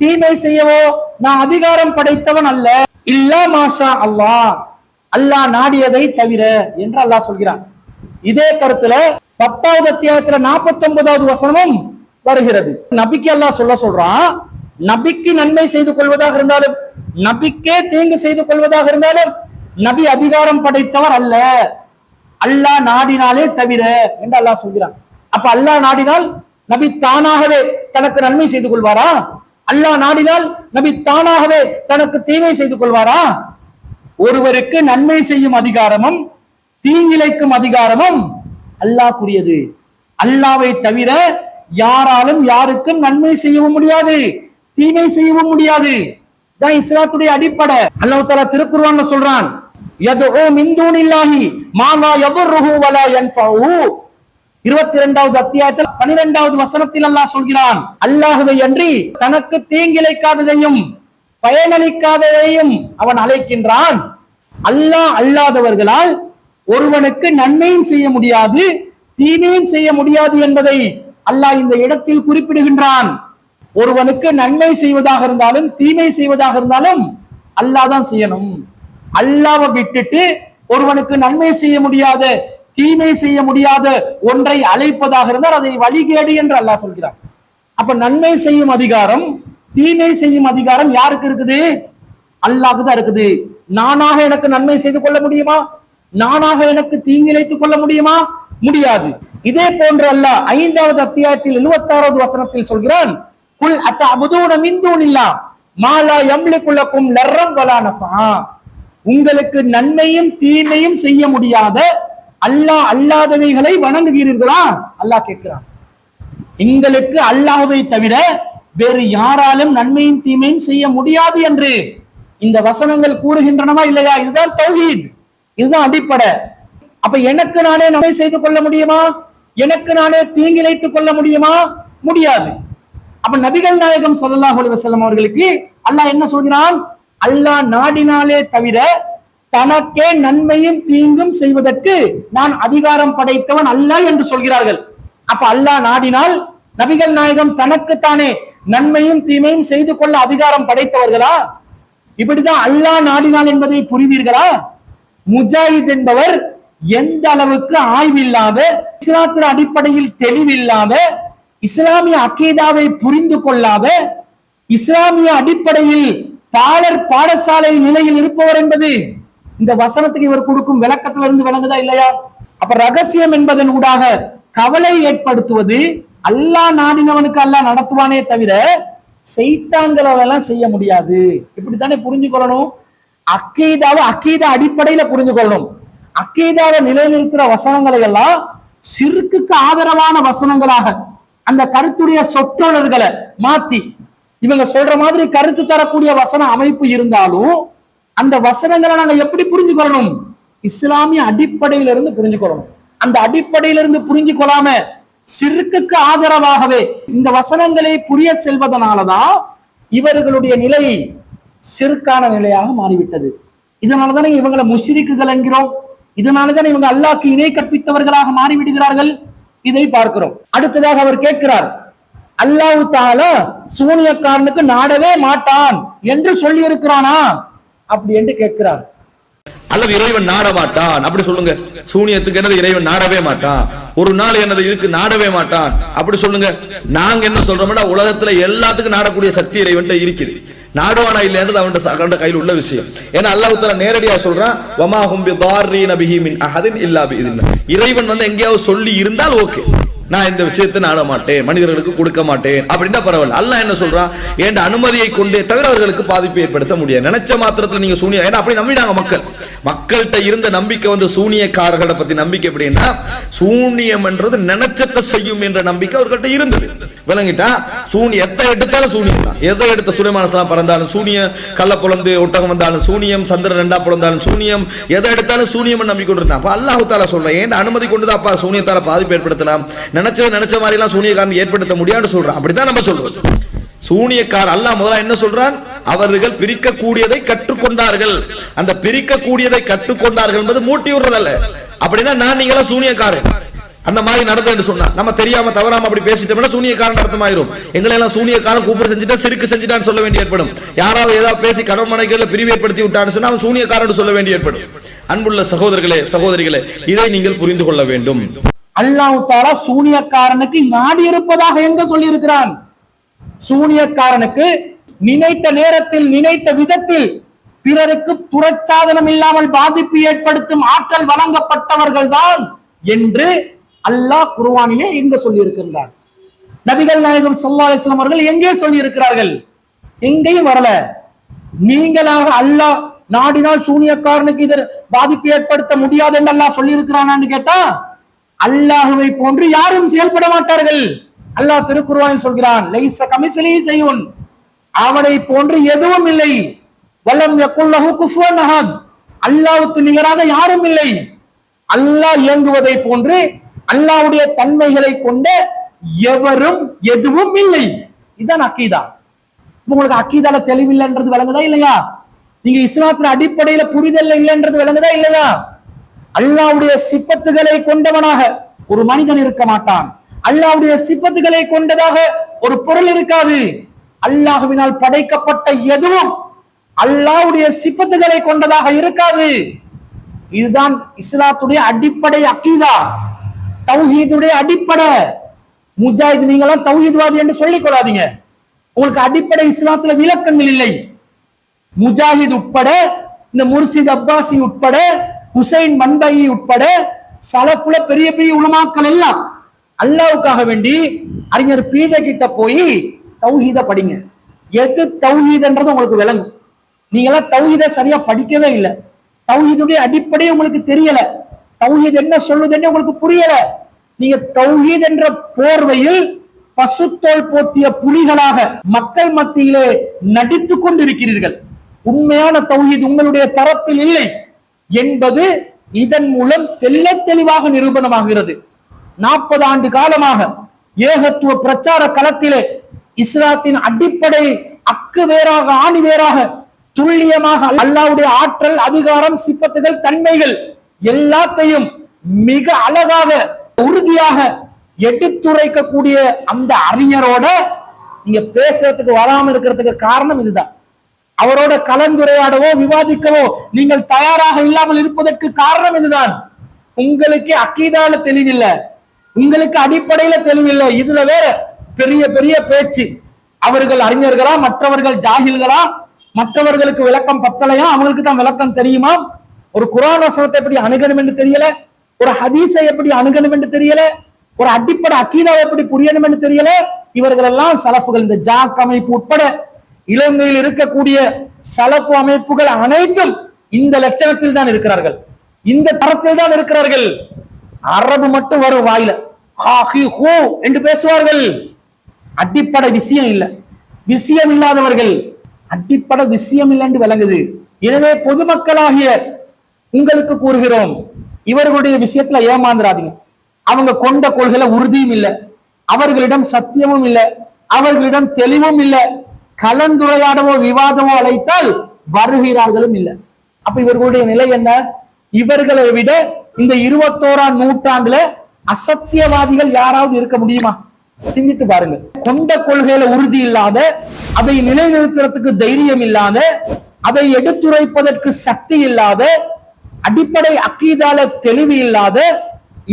[SPEAKER 1] தீமை செய்யவோ நான் அதிகாரம் படைத்தவன் அல்ல, இல்லா மாஷா அல்லாஹ், அல்லாஹ் நாடியதை தவிர என்று அல்லாஹ் சொல்கிறான். இதே கருத்துல 10வது அத்தியாயத்துல 49வது வசனமும் வருகிறது. நபிக்கு அல்லாஹ் சொல்றான், நபிக்கு நன்மை செய்து கொள்வதாக இருந்தாலும் நபிக்கே தீங்கு செய்து கொள்வதாக இருந்தாலும் நபி அதிகாரம் படைத்தவர் அல்ல, அல்லாஹ் நாடினாலே தவிர என்று அல்லாஹ் சொல்கிறான். அப்ப அல்லாஹ் நாடினால் நபி தானாகவே தனக்கு நன்மை செய்து கொள்வாரா? அல்லாஹ் நாடினால் நபி தானாகவே தனக்கு தீமை செய்து கொள்வாரா? ஒருவருக்கு நன்மை செய்யும் அதிகாரமும் தீங்கிழைக்கும் அதிகாரமும் அல்லாஹ்வுடையது. அல்லாஹ்வை தவிர யாராலும் யாருக்கும் நன்மை செய்யவும் முடியாது, தீமை செய்யவும் முடியாது. தான் இஸ்லாத்துடைய அடிப்படை. அல்லாஹ் தஆலா திருக்குர்ஆன்ல சொல்றான், யதுஉ மின் தூனில்லாஹி மா லா யதுர்ருஹு வலா யன்ஃபஉஹு. 22வது அத்தியாயத்தில் 12வது வசனத்தில் அல்லாஹ் சொல்கிறான், அல்லாஹ்வை அன்றி தனக்கு தீங்கிழைக்காததையும் பயனளிக்காததையும் அவன் அழைக்கின்றான். அல்லாஹ் அல்லாதவர்களால் ஒருவனுக்கு நன்மையும் செய்ய முடியாது, தீமையும் செய்ய முடியாது என்பதை அல்லாஹ் இந்த இடத்தில் குறிப்பிடுகின்றான். ஒருவனுக்கு நன்மை செய்வதாக இருந்தாலும் தீமை செய்வதாக இருந்தாலும் அல்லாஹ் தான் செய்யணும். அல்லாஹ்வை விட்டுட்டு ஒருவனுக்கு நன்மை செய்ய முடியாத தீமை செய்ய முடியாத ஒன்றை அழைப்பதாக இருந்தால் அதை வழிகேடு என்று அல்லாஹ் சொல்கிறான். அப்ப நன்மை செய்யும் அதிகாரம் தீமை செய்யும் அதிகாரம் யாருக்கு இருக்குது? அல்லாஹ்க்கு தான் இருக்குது. நானாக எனக்கு நன்மை செய்து கொள்ள முடியுமா? நானாக எனக்கு தீங்கிழைத்துக் கொள்ள முடியுமா? முடியாது. இதே போன்று அல்லாஹ் 5வது அத்தியாயத்தில் 76வது வசனத்தில் சொல்கிறான், குல் அத்தஅபுதூன மின் தூனில்லாஹ் மா லா யம்லிகு லக்கும் லர்ரம் வலா நஃபா, உங்களுக்கு நன்மையும் தீமையும் செய்ய முடியாத அல்லாஹ் அல்லாதவைகளை வணங்குகிறீர்களா? அல்லாஹ் கேட்கிறான். எங்களுக்கு அல்லாஹ்வை தவிர வேறு யாராலும் நன்மையும் தீமையும் செய்ய முடியாது என்று இந்த வசனங்கள் கூறுகின்றனவா இல்லையா? இதுதான் தௌஹீத், இதுதான் அடிப்படை. அப்ப எனக்கு நானே நன்மை செய்து கொள்ள முடியுமா? எனக்கு நானே தீங்கிழைத்துக் கொள்ள முடியுமா? முடியாது. அப்ப நபிகள் நாயகம் ஸல்லல்லாஹு அலைஹி வஸல்லம் அவர்களுக்கு அல்லாஹ் என்ன சொல்கிறான்? அல்லாஹ் நாடினாலே தவிர தனக்கே நன்மையும் தீங்கும் செய்வதற்கு நான் அதிகாரம் படைத்தவன் அல்ல என்று சொல்கிறார்கள். அப்ப அல்லாஹ் நாடினால் நபிகள் நாயகம் தனக்குத்தானே நன்மையும் தீமையும் செய்து கொள்ள அதிகாரம் படைத்தவர்களா? இப்படிதான் அல்லாஹ் நாடினால் என்பதை புரிவீர்களா? முஜாஹித் என்பவர் எந்த அளவுக்கு ஆய்வில்லாத, இஸ்லாத்தின் அடிப்படையில் தெளிவில்லாத, இஸ்லாமிய அகீதாவை புரிந்து கொள்ளாத, இஸ்லாமிய அடிப்படையில் பாடசாலை நிலையில் இருப்பவர் என்பது இந்த வசனத்துக்கு இவர் கொடுக்கும் விளக்கத்திலிருந்து விளங்குதா இல்லையா? அப்ப ரகசியம் என்பதன் ஊடாக கவலை ஏற்படுத்துவது அல்லாஹ் நாடினவனுக்கு அல்லாஹ் நடத்துவானே தவிர சைத்தான்களை எல்லாம் செய்ய முடியாது. இப்படித்தானே புரிஞ்சுக்கொள்ளணும். அக்கீதா அடிப்படையில புரிந்து கொள்ளணும். அக்கீதாவை நிலைநிறுத்துற வசனங்களை எல்லாம் சிறுக்குக்கு ஆதரவான வசனங்களாக அந்த கருத்துடைய சொற்றொடர்களை மாத்தி இவங்க சொல்ற மாதிரி கருத்து தரக்கூடிய வசன அமைப்பு இருந்தாலும் அந்த வசனங்களை நாங்க எப்படி புரிஞ்சுக்கொள்ளணும்? இஸ்லாமிய அடிப்படையிலிருந்து புரிஞ்சுக்கொள்ளணும். அந்த அடிப்படையிலிருந்து புரிஞ்சு கொள்ளாம சிறுக்குக்கு ஆதரவாகவே இந்த வசனங்களை புரிய செல்வதனாலதான் இவர்களுடைய நிலை சிறுக்கான நிலையாக மாறிவிட்டது. இதனாலதானே இவங்களை முஷ்ரிக்குகள் என்கிறோம். இதனாலதான் இவங்க அல்லாஹ்க்கு இணை கற்பித்தவர்களாக மாறிவிடுகிறார்கள். இதை பார்க்கிறோம். அடுத்ததாக அவர் கேட்கிறார், அல்லாஹ் தஆலா சூனியக்காரனுக்கு நாடவே மாட்டான் என்று சொல்லி இருக்கிறானா அப்படி என்று கேட்கிறார்.
[SPEAKER 3] அல்லது இறைவன் நாட மாட்டான் அப்படி சொல்லுங்க. சூனியத்துக்கு என்னது இறைவன் நாடவே மாட்டான், ஒரு நாள் என்னது இதுக்கு நாடவே மாட்டான் அப்படி சொல்லுங்க. நாங்க என்ன சொல்றோம்னா உலகத்துல எல்லாத்துக்கும் நாடக்கூடிய சக்தி இறைவன் இருக்குது. நாடுவானா இல்லைன்றது அவன் கையில் உள்ள விஷயம். ஏன்னா அல்லாஹ் தஆலா நேரடியா சொல்றான் வமா ஹும் பிதார்ரீன பிஹி மின் அஹதின் இல்லா பிஇذنில்லாஹ். இறைவன் எங்கேயாவது சொல்லி இருந்தால் ஓகே, நான் இந்த விஷயத்தை நாட மாட்டேன், மனிதர்களுக்கு கொடுக்க மாட்டேன் அப்படின்னா பரவாயில்ல. அல்லாஹ் என்ன சொல்றான், என் அனுமதியை கொண்டே தவிர அவர்களுக்கு பாதிப்பு ஏற்படுத்த முடியாது. நினைச்ச மாத்திரத்தில் நீங்க சூனியம், ஏன்னா அப்படி நம்பினாங்க மக்கள்கிட்ட இருந்த நம்பிக்கை சூனியக்காரர்களை பத்தி நம்பிக்கை எப்படின்னா, சூனியம் என்றது நினைச்சத்தை செய்யும் என்ற நம்பிக்கை அவர்கள்ட்ட இருந்தது. விளங்கிட்டா, எதை எடுத்தாலும் சூனியம் தான். எதை எடுத்த சுலைமான் பறந்தாலும் சூனியம், கள்ள புலந்து ஒட்டகம் வந்தாலும் சூனியம், சந்திரன் ரெண்டா புலந்தாலும் சூனியம், எதை எடுத்தாலும் சூனியம் நம்பிக்கை கொண்டிருந்தான். அப்ப அல்லாஹ் தஆலா சொல்றேன், ஏன் அனுமதி கொண்டுதான் அப்பா சூனியத்தால பாதிப்பு ஏற்படுத்தலாம், நினைச்ச மாதிரி எல்லாம் சூனியக்காரன் ஏற்படுத்த முடியாதுன்னு சொல்றான். அப்படித்தான் நம்ம சொல்றோம். சூனியக்கார் அல்லாஹ் முதல்ல என்ன சொல்றான், அவர்கள் பிரிக்கக்கூடியதை கற்றுக்கொண்டார்கள். அந்த பிரிக்கக்கூடியதை கற்றுக்கொண்டார்கள் என்பது மூட்டி விடுறதல்ல. அப்படின்னா நான் நீங்க எல்லாம் சூனியக்காரன் அந்த மாதிரி நடந்து சொன்னா, நம்ம தெரியாம தவறாம அப்படி பேசிட்டோம்னா சூனியக்காரன் அர்த்தமாயிரும். எங்களை எல்லாம் சூனியக்காரன் கூப்பிட்டு செஞ்சுட்டா சிறுக்கு செஞ்சுட்டான்னு சொல்ல வேண்டி ஏற்படும். யாராவது ஏதாவது பேசி கடன் மனைகள்ல பிரிவு ஏற்படுத்தி விட்டான்னு சொன்னா அவன் சூனியக்காரன் சொல்ல வேண்டி ஏற்படும். அன்புள்ள சகோதரர்களே சகோதரிகளே, இதை நீங்கள் புரிந்து கொள்ள வேண்டும்.
[SPEAKER 1] அல்லாஹ் தஆலா சூனியக்காரனுக்கு நாடி இருப்பதாக எங்க சொல்லி இருக்கிறான்? சூனியக்காரனுக்கு நினைத்த நேரத்தில் நினைத்த விதத்தில் பிறருக்கு துரச்சாதனம் இல்லாமல் பாதிப்பு ஏற்படுத்தும் ஆற்றல் வழங்கப்பட்டவர்கள் தான் என்று அல்லாஹ் குர்ஆனிலே எங்க சொல்லி இருக்கின்றார்? நபிகள் நாயகம் ஸல்லல்லாஹு அலைஹி வஸல்லம் அவர்கள் எங்கே சொல்லி இருக்கிறார்கள்? எங்கேயும் வரல. நீங்களாக அல்லாஹ் நாடினால் சூனியக்காரனுக்கு இது பாதிப்பு ஏற்படுத்த முடியாது என்று அல்லாஹ் சொல்லி இருக்கிறானான்னு கேட்டா, அல்லாஹுவை போன்று யாரும் செயல்பட மாட்டார்கள். அல்லாஹ் திருக்குர்ஆனில் சொல்கிறான், லைஸ கமிஸ்லிஹி ஷைஉன், அவனை போன்று எதுவும் இல்லை. வலம் யகுல் லஹு குஃபுவன் அஹத், அல்லாஹ்வுக்கு நிகராக யாரும் இல்லை. அல்லாஹ் இயங்குவதை போன்று அல்லாஹ்வுடைய தன்மைகளை கொண்ட எவரும் எதுவும் இல்லை. இதுதான் அக்கீதா. உங்களுக்கு அக்கீதால தெளிவில்லைன்றது விளங்குதா இல்லையா? நீங்க இஸ்லாத்தின் அடிப்படையில புரிதல் இல்லைன்றது விளங்குதா இல்லையா? அல்லாஹ்வுடைய சிஃபத்துகளை கொண்டவனாக ஒரு மனிதன் இருக்க மாட்டான். அல்லாஹ்வுடைய சிஃபத்துகளை கொண்டதாக ஒரு பொருள் இருக்காது. அல்லாஹ்வினால் படைக்கப்பட்ட எதுவும் அல்லாஹ்வுடைய சிஃபத்துகளை கொண்டதாக இருக்காது. இதுதான் இஸ்லாத்துடைய அடிப்படை அக்கீதா, தௌஹீதுடைய அடிப்படை. முஜாஹித் நீங்களாம் தௌஹீத்வாதி என்று சொல்லிக் கொள்ளாதீங்க. உங்களுக்கு அடிப்படை இஸ்லாத்துல விளக்கங்கள் இல்லை. முஜாஹித் உட்பட, இந்த முர்ஷித் அப்பாசி உட்பட, ஹுசைன் மன்பை உட்பட சலஃப்ல பெரிய பெரிய உலமாக்கள் எல்லாம் அல்லாஹ்வுக்காக வேண்டி அறிஞர் பீஜ கிட்ட போய் தௌஹீத படிங்க, எது தௌஹீத்ன்றது உங்களுக்கு விளங்கும். நீங்க எல்லாம் தௌஹீத சரியா படிக்கவே இல்லை. தௌஹீதுடைய அடிப்படை உங்களுக்கு தெரியல. தௌஹீத் என்ன சொல்லுதுன்னு உங்களுக்கு புரியல. நீங்க தௌஹீத் என்ற போர்வையில் பசுத்தோல் போத்திய புலிகளாக மக்கள் மத்தியிலே நடித்துக் கொண்டிருக்கிறீர்கள். உண்மையான தௌஹீத் உங்களுடைய தரப்பில் இல்லை என்பது இதன் மூலம் தெல்ல தெளிவாக நிரூபணமாகிறது. 40 ஆண்டு காலமாக ஏகத்துவ பிரச்சார களத்திலே இஸ்லாத்தின் அடிப்படை அக்கு வேறாக ஆணி வேறாக துல்லியமாக அல்லாஹ்வுடைய ஆற்றல், அதிகாரம், சிப்பத்துகள், தன்மைகள் எல்லாத்தையும் மிக அழகாக உறுதியாக எடுத்துரைக்கக்கூடிய அந்த அறிஞரோட நீங்க பேசுறதுக்கு வராம இருக்கிறதுக்கு காரணம் இதுதான். அவரோட கலந்துரையாடவோ விவாதிக்கவோ நீங்கள் தயாராக இல்லாமல் இருப்பதற்கு காரணம் இதுதான். உங்களுக்கு அக்கீதால தெளிவில்லை, உங்களுக்கு அடிப்படையில தெளிவில்லை. இதுல வேற பெரிய பெரிய பேச்சு. அவர்கள் அறிஞர்களா, மற்றவர்கள் ஜாகில்களா, மற்றவர்களுக்கு விளக்கம் பத்தலையா, அவங்களுக்கு தான் விளக்கம் தெரியுமா, ஒரு குர்ஆன் வசனத்தை எப்படி அணுகணும் என்று தெரியல, ஒரு ஹதீஸை எப்படி அணுகணும் என்று தெரியல, ஒரு அடிப்படை அக்கீதாவை எப்படி புரியணும் என்று தெரியல. இவர்கள் எல்லாம் சலஃபுகள். இந்த ஜாக் அமைப்பு உட்பட இலங்கையில் இருக்கக்கூடிய சலஃபு அமைப்புகள் அனைத்தும் இந்த லட்சணத்தில் தான் இருக்கிறார்கள், இந்த தரத்தில் தான் இருக்கிறார்கள். அரபு மட்டும் வரும் வாயில என்று பேசுவார்கள். அடிப்படை விஷயம் இல்லை, விஷயம் இல்லாதவர்கள். அடிப்படை விஷயம் இல்லை என்று விளங்குது. எனவே பொதுமக்களாகிய உங்களுக்கு கூறுகிறோம், இவர்களுடைய விஷயத்துல ஏமாந்துடாதீங்க. அவங்க கொண்ட கொள்கையில உறுதியும் இல்லை, அவர்களிடம் சத்தியமும் இல்லை, அவர்களிடம் தெளிவும் இல்லை. கலந்துரையாடவோ விவாதமோ அழைத்தால் வருகிறார்களும் இல்லை. அப்ப இவர்களுடைய நிலை என்ன? இவர்களை விட இந்த 21ஆம் நூற்றாண்டுல அசத்தியவாதிகள் யாராவது இருக்க முடியுமா? சிந்தித்து பாருங்க. கொண்ட கொள்கையில உறுதி இல்லாத, அதை நிலைநிறுத்துறதுக்கு தைரியம் இல்லாத, அதை எடுத்துரைப்பதற்கு சக்தி இல்லாத அடிப்படை அக்கீதால தெளிவு இல்லாத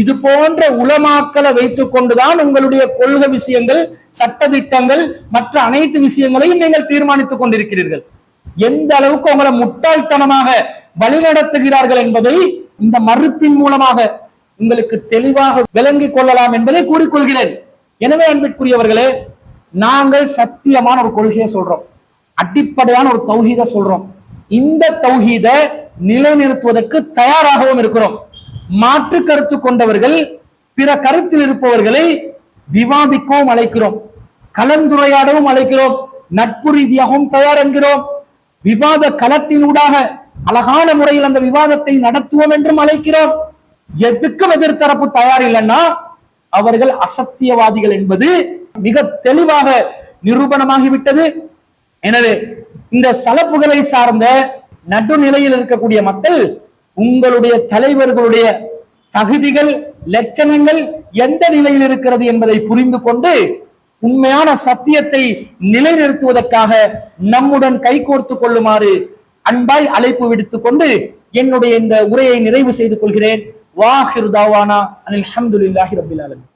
[SPEAKER 1] இது போன்ற உலமாக்களை வைத்துக் கொண்டுதான் உங்களுடைய கொள்கை விஷயங்கள், சட்டதிட்டங்கள், மற்ற அனைத்து விஷயங்களையும் நீங்கள் தீர்மானித்துக் கொண்டிருக்கிறீர்கள். எந்த அளவுக்கு உங்களை முட்டாள்தனமாக வழிநடத்துகிறார்கள் என்பதை இந்த மறுப்பின் மூலமாக உங்களுக்கு தெளிவாக விளங்கிக் கொள்ளலாம் என்பதை கூறிக்கொள்கிறேன். எனவே அன்பிற்குரியவர்களே, நாங்கள் சத்தியமான ஒரு கொள்கையை சொல்றோம், அடிப்படையான ஒரு தௌஹீத சொல்றோம். இந்த தௌஹீத நிலைநிறுத்துவதற்கு தயாராகவும் இருக்கிறோம். மாற்று கருத்து கொண்டவர்கள், பிற கருத்தில் இருப்பவர்களை விவாதிக்கவும் அழைக்கிறோம், கலந்துரையாடவும் அழைக்கிறோம், நட்பு ரீதியாகவும் தயார் என்கிறோம். விவாத களத்தினூடாக அழகான முறையில் அந்த விவாதத்தை நடத்துவோம் என்றும் அழைக்கிறோம். எதுக்கும் எதிர்த்தரப்பு தயார் இல்லைன்னா அவர்கள் அசத்தியவாதிகள் என்பது மிக தெளிவாக நிரூபணமாகிவிட்டது. எனவே இந்த சலப்புகளை சார்ந்த நடுநிலையில் இருக்கக்கூடிய மக்கள் உங்களுடைய தலைவர்களுடைய தகுதிகள், லட்சணங்கள் எந்த நிலையில் இருக்கிறது என்பதை புரிந்து கொண்டு உண்மையான சத்தியத்தை நிலைநிறுத்துவதற்காக நம்முடன் கைகோர்த்துக் கொள்ளுமாறு அன்பாய் அழைப்பு விடுத்துக் கொண்டு என்னுடைய இந்த உரையை நிறைவு செய்து கொள்கிறேன். வாஹிரு தாவானா அனில் ஹம்துலில்லாஹி ரப்பில் ஆலமீன்.